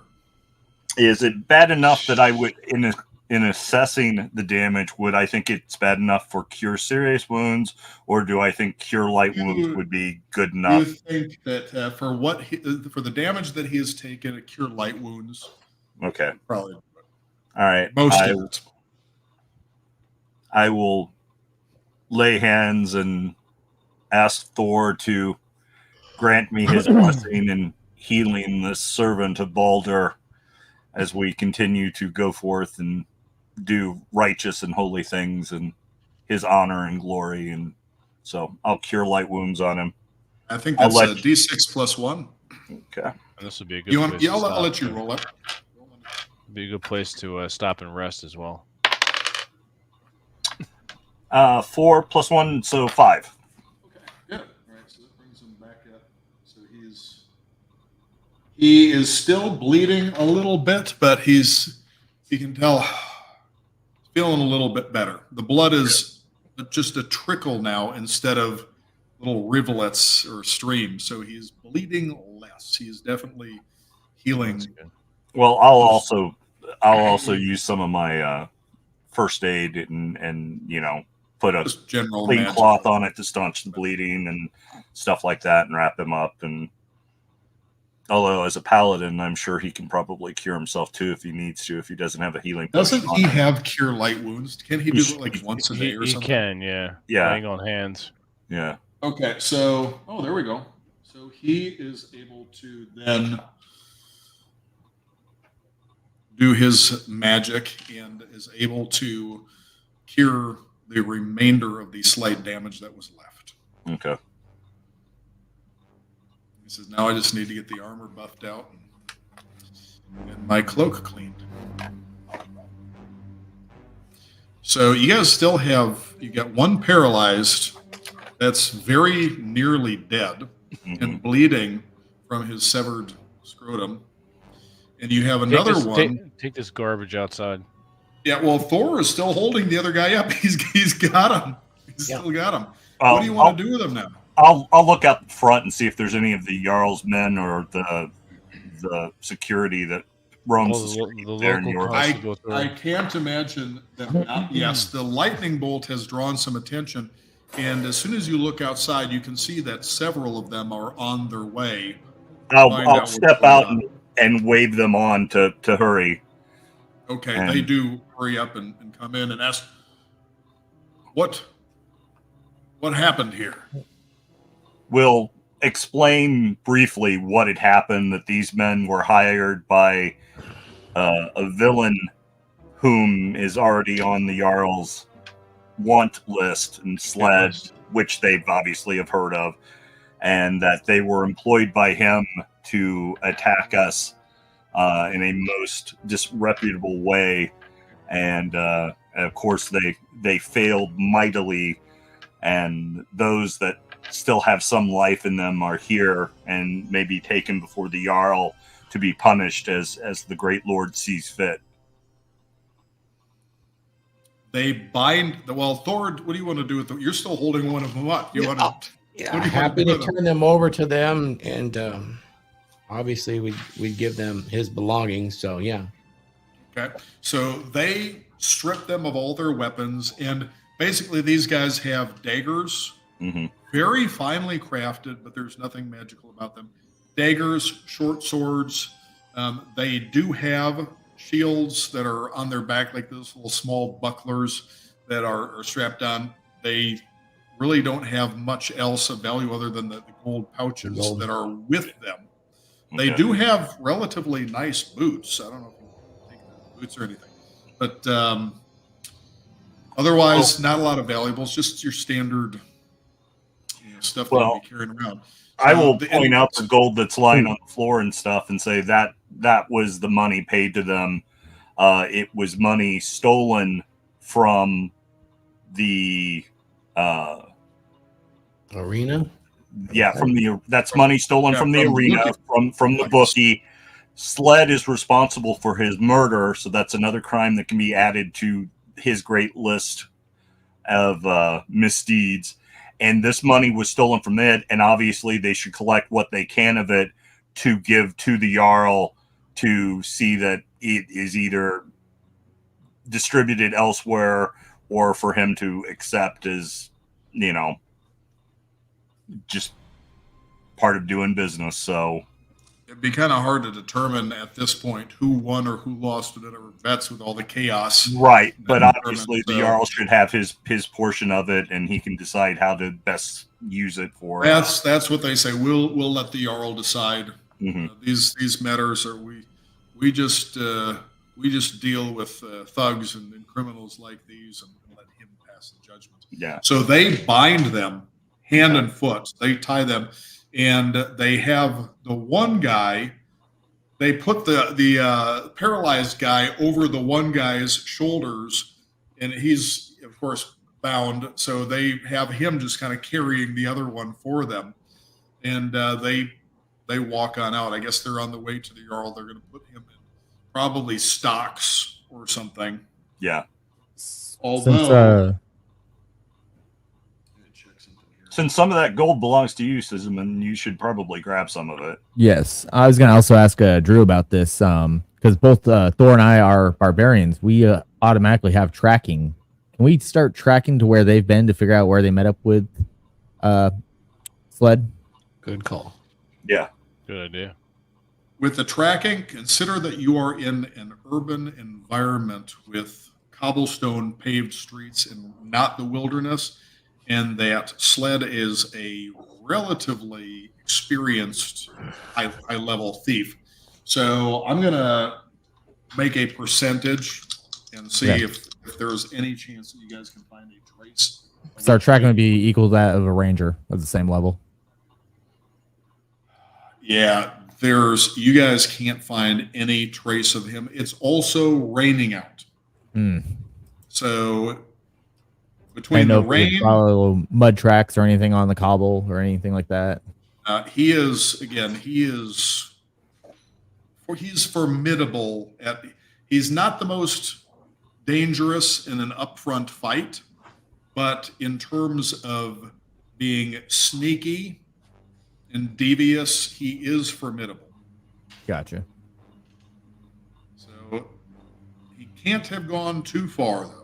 Is it bad enough that I would, in assessing the damage, would I think it's bad enough for cure serious wounds, or do I think cure light wounds would be good enough? You think that for the damage that he has taken, a cure light wounds? Okay. Probably. All right. Most of it. I will lay hands and ask Thor to grant me his blessing in healing this servant of Baldur as we continue to go forth and do righteous and holy things in his honor and glory. And so I'll cure light wounds on him. I think that's a D6 plus 1. Okay. And this would be a good place. I'll let you roll it. Be a good place to stop and rest as well. 4 plus 1, so 5. Okay, good. All right, so that brings him back up. So he is still bleeding a little bit, but you can tell feeling a little bit better. The blood is just a trickle now instead of little rivulets or streams. So he's bleeding less. He is definitely healing. Well, I'll also use some of my first aid and put a clean cloth on it to staunch the bleeding and stuff like that, and wrap him up. And although as a paladin, I'm sure he can probably cure himself too if he needs to, if he doesn't have a healing. Doesn't he have cure light wounds? Can he do it like once a day or something? He can, yeah. Yeah. Laying on hands. Yeah. Okay, so there we go. So he is able to then do his magic and is able to cure the remainder of the slight damage that was left. Okay. He says, now I just need to get the armor buffed out and my cloak cleaned. So you guys still you got one paralyzed that's very nearly dead and bleeding from his severed scrotum. And you have another one. Take this garbage outside. Yeah, well, Thor is still holding the other guy up. He's got him. He's still got him. What do you want to do with him now? I'll look out the front and see if there's any of the Jarl's men or the security that roams the there in Europe. I can't imagine that not. Yes, the lightning bolt has drawn some attention, and as soon as you look outside, you can see that several of them are on their way. I'll step out and wave them on to hurry. Okay, they do hurry up and come in and ask, what happened here? We'll explain briefly what had happened, that these men were hired by a villain whom is already on the Jarl's want list and sledge, which they've obviously have heard of, and that they were employed by him to attack us in a most disreputable way, and of course they failed mightily, and those that still have some life in them are here and may be taken before the Jarl to be punished as the great Lord sees fit. They bind. Well, Thor, what do you want to do with them? You're still holding one of them up. You want to? Yeah, happy to turn them over to them, and obviously we give them his belongings. So yeah. Okay, so they strip them of all their weapons, and basically these guys have daggers, very finely crafted, but there's nothing magical about them. Daggers, short swords. They do have shields that are on their back, like those little small bucklers that are strapped on. They really don't have much else of value other than the gold pouches that are with them. They do have relatively nice boots. I don't know if you take the boots or anything, but otherwise, not a lot of valuables. Just your standard stuff that you'll be carrying around. I will point out the gold that's lying on the floor and stuff, and say that was the money paid to them. It was money stolen from the arena. Yeah, that's money stolen from the arena, from the bookie, Sled is responsible for his murder, so that's another crime that can be added to his great list of misdeeds. And this money was stolen from it, and obviously they should collect what they can of it to give to the Jarl to see that it is either distributed elsewhere or for him to accept as, just part of doing business. So it'd be kind of hard to determine at this point who won or who lost whatever bets with all the chaos. Right, but obviously the Jarl should have his portion of it, and he can decide how to best use it for. That's what they say. We'll let the Jarl decide. Mm-hmm. These matters are we just deal with thugs and criminals like these and let him pass the judgment. Yeah. So they bind them hand and foot. They tie them. And they have the one guy, they put the paralyzed guy over the one guy's shoulders, and he's, of course, bound. So they have him just kind of carrying the other one for them. And they walk on out. I guess they're on the way to the Jarl. They're going to put him in probably stocks or something. Yeah. Although... Since some of that gold belongs to you, Sisman, you should probably grab some of it. Yes, I was gonna also ask Drew about this, because both Thor and I are barbarians. We automatically have tracking. Can we start tracking to where they've been to figure out where they met up with Sled? Good call. Yeah, good idea. With the tracking, consider that you are in an urban environment with cobblestone paved streets and not the wilderness. And that Sled is a relatively experienced high-level thief. So I'm going to make a percentage and see if there's any chance that you guys can find a trace. So our tracking would be equal to that of a ranger at the same level. Yeah, you guys can't find any trace of him. It's also raining out. So... between the rain, follow mud tracks or anything on the cobble or anything like that. He's formidable. He's not the most dangerous in an upfront fight, but in terms of being sneaky and devious, he is formidable. Gotcha. So he can't have gone too far, though.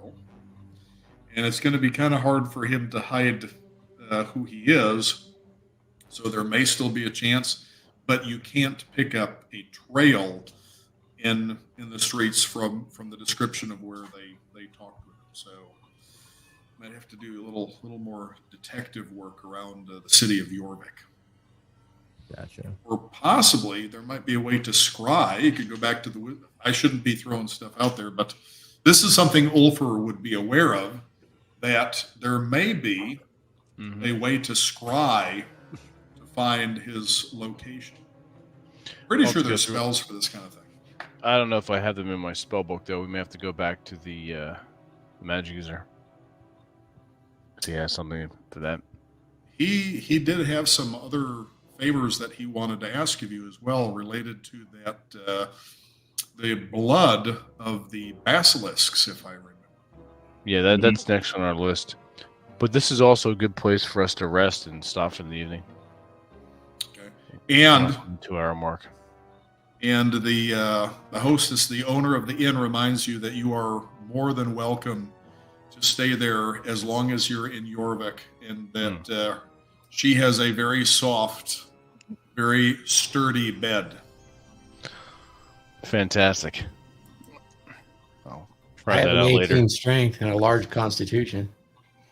And it's going to be kind of hard for him to hide who he is. So there may still be a chance, but you can't pick up a trail in the streets from the description of where they talked with him. So might have to do a little more detective work around the city of Jorvik. Gotcha. Or possibly there might be a way to scry. You could go back to I shouldn't be throwing stuff out there, but this is something Ulfr would be aware of, that there may be a way to scry to find his location. Pretty sure there's spells for this kind of thing. I don't know if I have them in my spell book, though. We may have to go back to the magic user. If he has something for that. He did have some other favors that he wanted to ask of you as well, related to that the blood of the basilisks, if I remember. Yeah, that's next on our list. But this is also a good place for us to rest and stop for the evening. Okay. And 2-hour mark. And the hostess, the owner of the inn, reminds you that you are more than welcome to stay there as long as you're in Jorvik, and that she has a very soft, very sturdy bed. Fantastic. I have that an out 18 later. strength and a large constitution.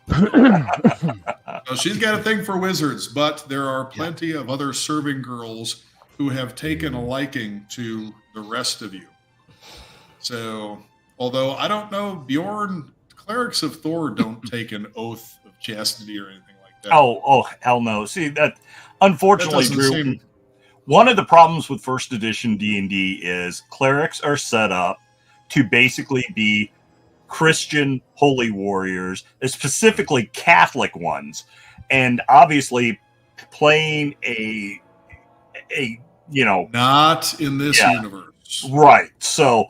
So she's got a thing for wizards, but there are plenty of other serving girls who have taken a liking to the rest of you. So, although I don't know, Bjorn, clerics of Thor don't take an oath of chastity or anything like that. Oh, hell no. See, that unfortunately, Drew, one of the problems with first edition D&D is clerics are set up to basically be Christian holy warriors, specifically Catholic ones. And obviously playing a Not in this Yeah. universe. Right. So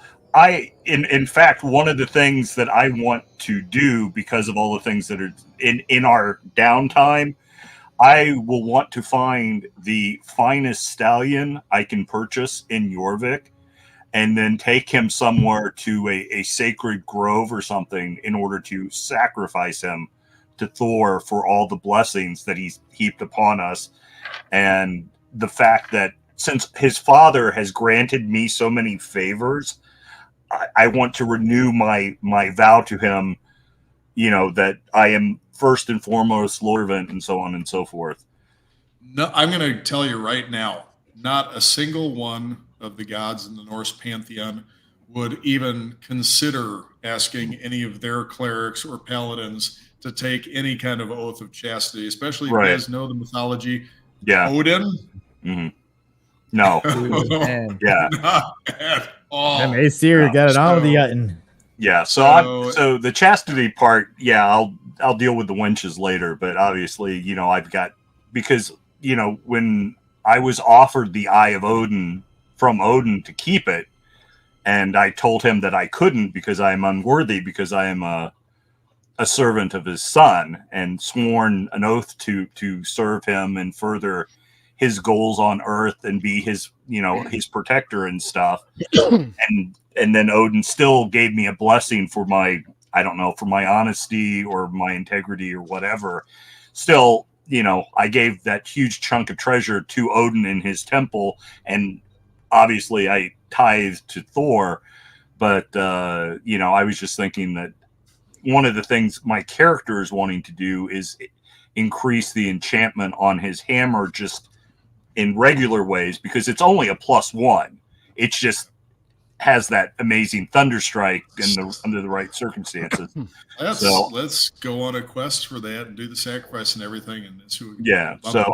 in fact, one of the things that I want to do, because of all the things that are in our downtime, I will want to find the finest stallion I can purchase in Jorvik, and then take him somewhere to a sacred grove or something in order to sacrifice him to Thor for all the blessings that he's heaped upon us. And the fact that since his father has granted me so many favors, I want to renew my vow to him, that I am first and foremost servant, and so on and so forth. No, I'm going to tell you right now, not a single one of the gods in the Norse pantheon would even consider asking any of their clerics or paladins to take any kind of oath of chastity, especially if you guys know the mythology. Yeah. Odin? Mm-hmm. No. Man. Yeah. Not at all. Them Aesir got it on with the Utton. Yeah. So the chastity part, I'll deal with the wenches later, but obviously, I've got, because, when I was offered the Eye of Odin from Odin to keep it, and I told him that I couldn't because I am unworthy, because I am a servant of his son, and sworn an oath to serve him and further his goals on Earth and be his, his protector and stuff. And then Odin still gave me a blessing for my, I don't know, for my honesty or my integrity or whatever. Still, I gave that huge chunk of treasure to Odin in his temple, and obviously I tithed to Thor. But, I was just thinking that one of the things my character is wanting to do is increase the enchantment on his hammer just in regular ways, because it's only a +1. It just has that amazing thunder strike under the right circumstances. Let's go on a quest for that and do the sacrifice and everything. And so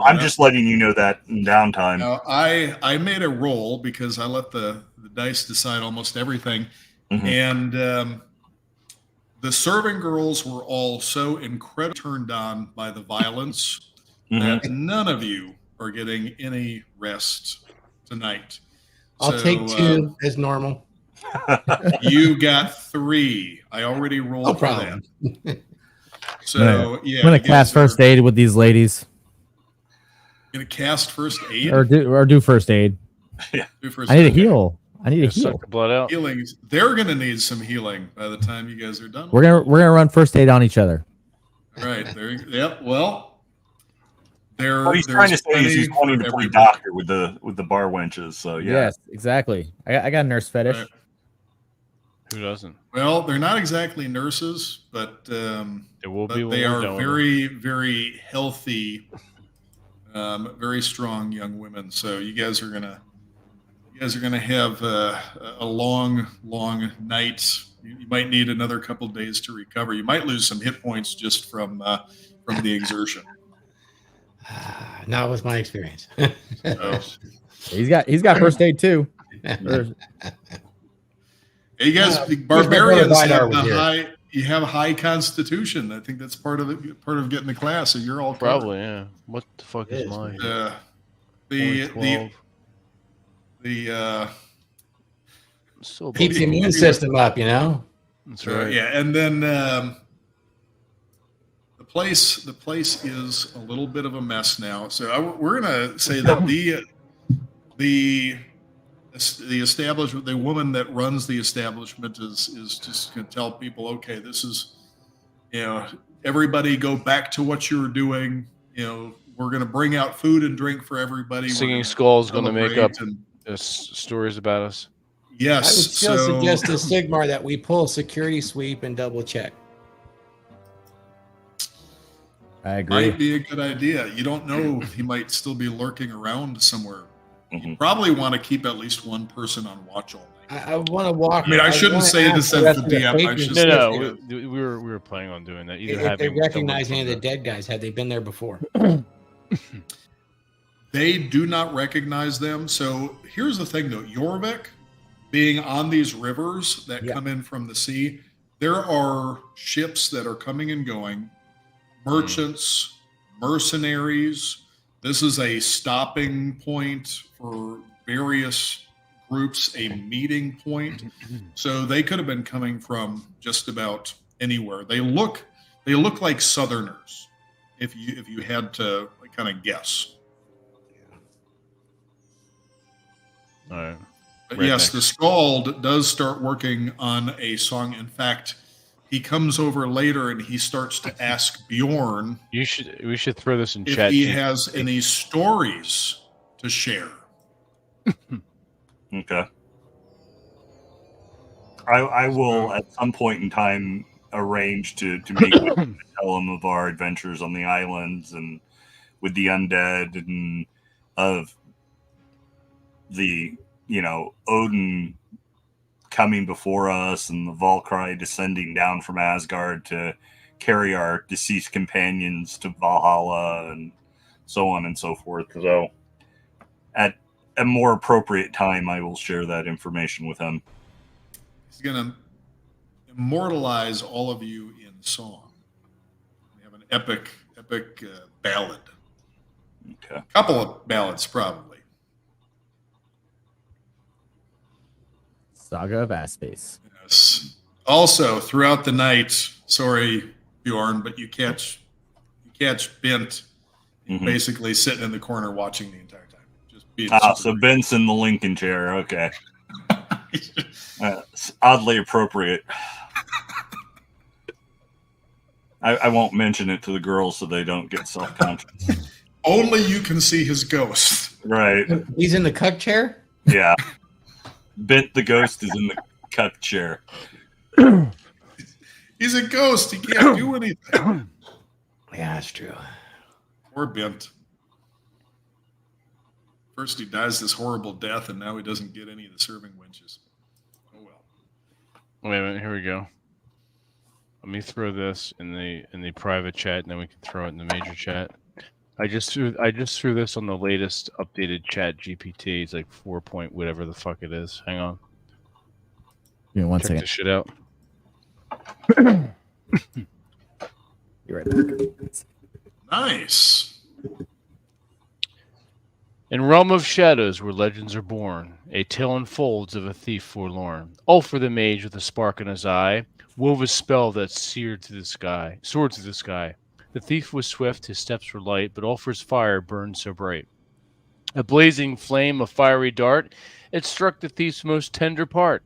I'm just letting you know that in downtime. Now, I made a roll because I let the dice decide almost everything. Mm-hmm. And the serving girls were all so incredibly turned on by the violence that none of you are getting any rest tonight. I'll take 2 as normal. You got 3. I already rolled No for problem. that. So I'm gonna cast first aid with these ladies. Gonna cast first aid or do first aid. Yeah. I need a heal. I need a heal. Suck the blood out. Healings. They're gonna need some healing by the time you guys are done. We're gonna run first aid on each other. All right. There. Yep. Well. What he's trying to say is he's wanting to play doctor with the bar wenches. So yeah. Yes, exactly. I got a nurse fetish. Right. Who doesn't? Well, they're not exactly nurses, but It will be. they are very, very healthy, very strong young women. So you guys are gonna have a long night. You might need another couple of days to recover. You might lose some hit points just from the exertion. Not with my experience. So, He's got first aid too. you guys, barbarians have high constitution. I think that's part of getting the class. So you're all covered. Probably, yeah. What the fuck is mine? The So Keeps the immune system up, That's right. yeah, and then the place is a little bit of a mess now. So we're gonna say that the establishment, the woman that runs the establishment is just gonna tell people, okay, this is, everybody go back to what you were doing. We're gonna bring out food and drink for everybody. Singing Skull's gonna make up stories about us. Yes. I would still suggest to Sigmar that we pull security sweep and double check. I agree. Might be a good idea. You don't know if he might still be lurking around somewhere. Mm-hmm. You probably want to keep at least one person on watch all night. I want to walk. I mean, I shouldn't say this as the DM. I should No, we were planning on doing that. If they recognize any of the dead guys, had they been there before? They do not recognize them. So here's the thing, though. Jorvik, being on these rivers that come in from the sea, there are ships that are coming and going, merchants, mercenaries. This is a stopping point for various groups a meeting point. So they could have been coming from just about anywhere. They look like Southerners, if you had to kind of guess. All right. But Rednecks. yes, the Scald does start working on a song. In fact, he comes over later and he starts to ask Bjorn We should throw this in if chat. he has any stories to share. Okay. I will at some point in time arrange to meet with him and tell him of our adventures on the islands and with the undead and of the Odin coming before us and the Valkyrie descending down from Asgard to carry our deceased companions to Valhalla and so on and so forth. So at a more appropriate time, I will share that information with him. He's going to immortalize all of you in song. We have an epic ballad. Okay. A couple of ballads, probably. Saga of Aspace. Yes. Also, throughout the night, sorry, Bjorn, but you catch Bent basically sitting in the corner watching the entire time. Just being So Ben's in the Lincoln chair. Okay. It's oddly appropriate. I won't mention it to the girls so they don't get self-conscious. Only you can see his ghost. Right. He's in the cuck chair? Yeah. Bent the ghost is in the cup chair. He's a ghost. He can't do anything. Yeah, that's true. Poor Bent. First he dies this horrible death, and now he doesn't get any of the serving wenches. Oh well. Wait a minute. Here we go. Let me throw this in the private chat, and then we can throw it in the major chat. I just threw this on the latest updated chat GPT. It's like 4 point whatever the fuck it is. Hang on. Give me one Check second. this shit out. You're right. Nice. In realm of shadows where legends are born, a tale unfolds of a thief forlorn. All for the mage with a spark in his eye, wove a spell that soared through the sky. The thief was swift, his steps were light, but Ulfr's fire burned so bright. A blazing flame, a fiery dart, it struck the thief's most tender part.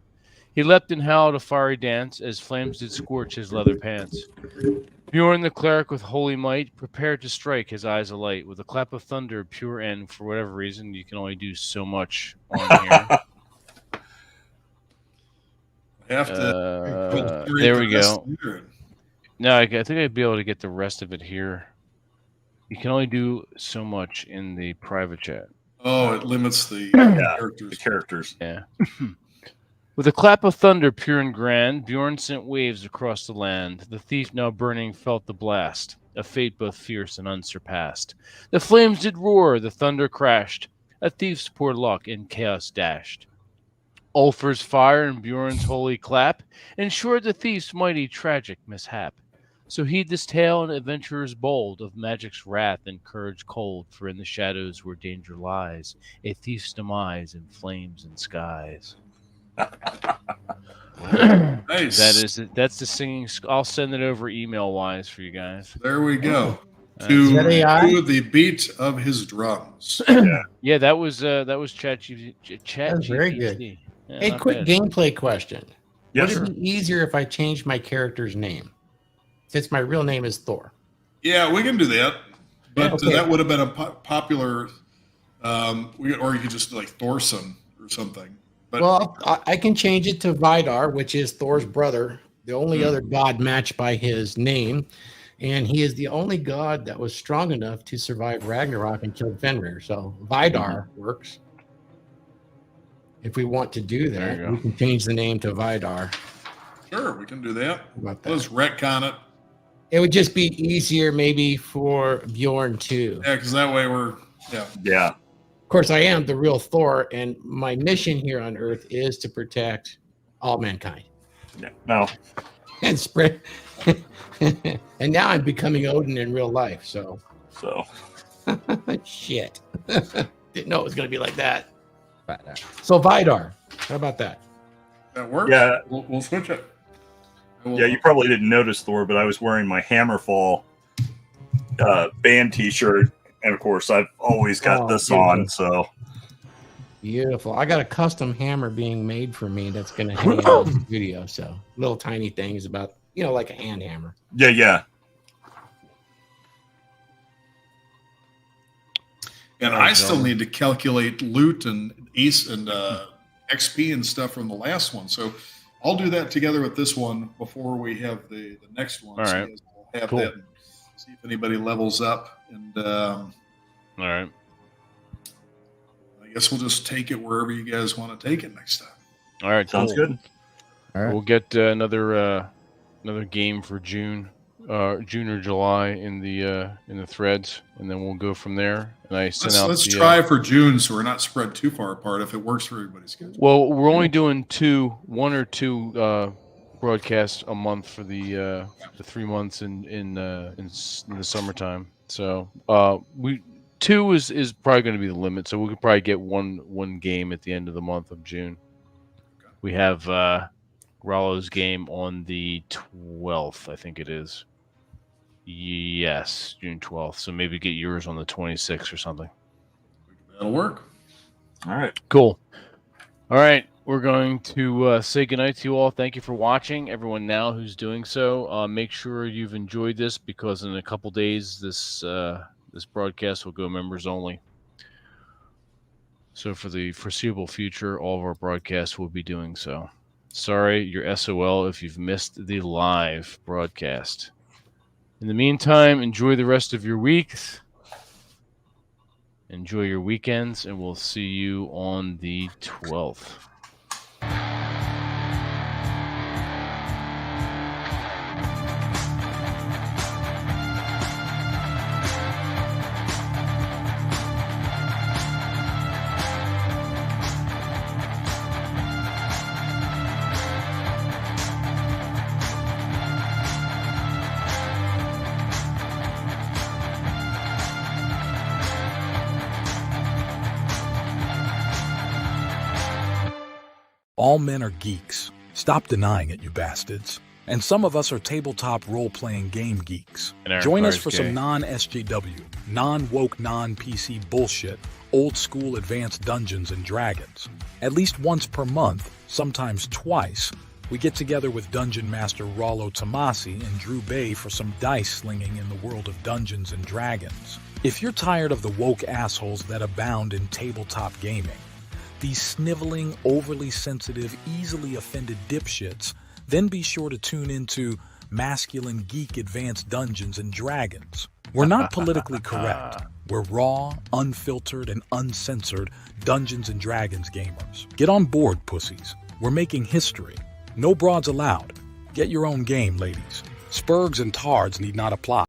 He leapt and howled a fiery dance, as flames did scorch his leather pants. Bjorn the cleric with holy might prepared to strike, his eyes alight. With a clap of thunder, pure and for whatever reason, you can only do so much on here. Have to. There we go. No, I think I'd be able to get the rest of it here. You can only do so much in the private chat. Oh, it limits the characters. The characters. Yeah. With a clap of thunder pure and grand, Bjorn sent waves across the land. The thief now burning felt the blast, a fate both fierce and unsurpassed. The flames did roar, the thunder crashed, a thief's poor luck in chaos dashed. Ulfr's fire and Bjorn's holy clap ensured the thief's mighty tragic mishap. So heed this tale and adventurers bold of magic's wrath and courage cold, for in the shadows where danger lies, a thief's demise in flames and skies. Nice. That's the singing. I'll send it over email wise for you guys. There we go. Is that AI? To the beat of his drums. Yeah, that was ChatGPT. That's very good. Yeah, Hey, not quick bad. gameplay question. Yes, Would it be easier if I changed my character's name? Since my real name is Thor. Yeah, we can do that. But Okay. that would have been a popular, or you could just like Thorson or something. But Well, I can change it to Vidar, which is Thor's brother, the only other god matched by his name. And he is the only god that was strong enough to survive Ragnarok and kill Fenrir. So Vidar works. If we want to do There you that, go. we can change the name to Vidar. sure, we can do that. How about that? Let's retcon it. It would just be easier maybe for Bjorn too. Yeah, because that way we're, Yeah. Of course, I am the real Thor, and my mission here on Earth is to protect all mankind Yeah. No. and spread. And now I'm becoming Odin in real life. So So shit. Didn't know it was going to be like that. Fat ass. So Vidar, how about that? That works. Yeah. We'll switch it. Yeah, you probably didn't notice, Thor, but I was wearing my Hammerfall band T-shirt, and of course, I've always got this on. So Beautiful. I got a custom hammer being made for me that's going to hang out in the studio. So little tiny things about, like a hand hammer. yeah. And I still need to calculate loot and ace and XP and stuff from the last one. So I'll do that together with this one before we have the next one. All so right. We'll have Cool. that and see if anybody levels up. And All right. I guess we'll just take it wherever you guys want to take it next time. All right. Sounds cool. good. All right. We'll get another game for June or July in the threads, and then we'll go from there. And I sent out. Let's try for June, so we're not spread too far apart. If it works for everybody's schedule. Well, we're only doing one or two broadcasts a month for the 3 months in the summertime. So two is probably going to be the limit. So we could probably get one game at the end of the month of June. We have Rollo's game on the 12th, I think it is. Yes, June 12th. So maybe get yours on the 26th or something. That'll work. All right. Cool. All right. We're going to say goodnight to you all. Thank you for watching. Everyone now who's doing so, make sure you've enjoyed this, because in a couple days, this broadcast will go members only. So for the foreseeable future, all of our broadcasts will be doing so. Sorry, you're SOL if you've missed the live broadcast. In the meantime, enjoy the rest of your weeks. Enjoy your weekends, and we'll see you on the 12th. All men are geeks. Stop denying it, you bastards. And some of us are tabletop role-playing game geeks. And Aaron Join us Carr's for gay. some non-SJW, non-woke, non-PC bullshit, old-school advanced Dungeons and Dragons. At least once per month, sometimes twice, we get together with Dungeon Master Rollo Tomasi and Drew Baye for some dice slinging in the world of Dungeons and Dragons. If you're tired of the woke assholes that abound in tabletop gaming, these sniveling, overly sensitive, easily offended dipshits, then be sure to tune into Masculine Geek Advanced Dungeons and Dragons. We're not politically correct. We're raw, unfiltered, and uncensored Dungeons and Dragons gamers. Get on board, pussies. We're making history. No broads allowed. Get your own game, ladies. Spurgs and tards need not apply.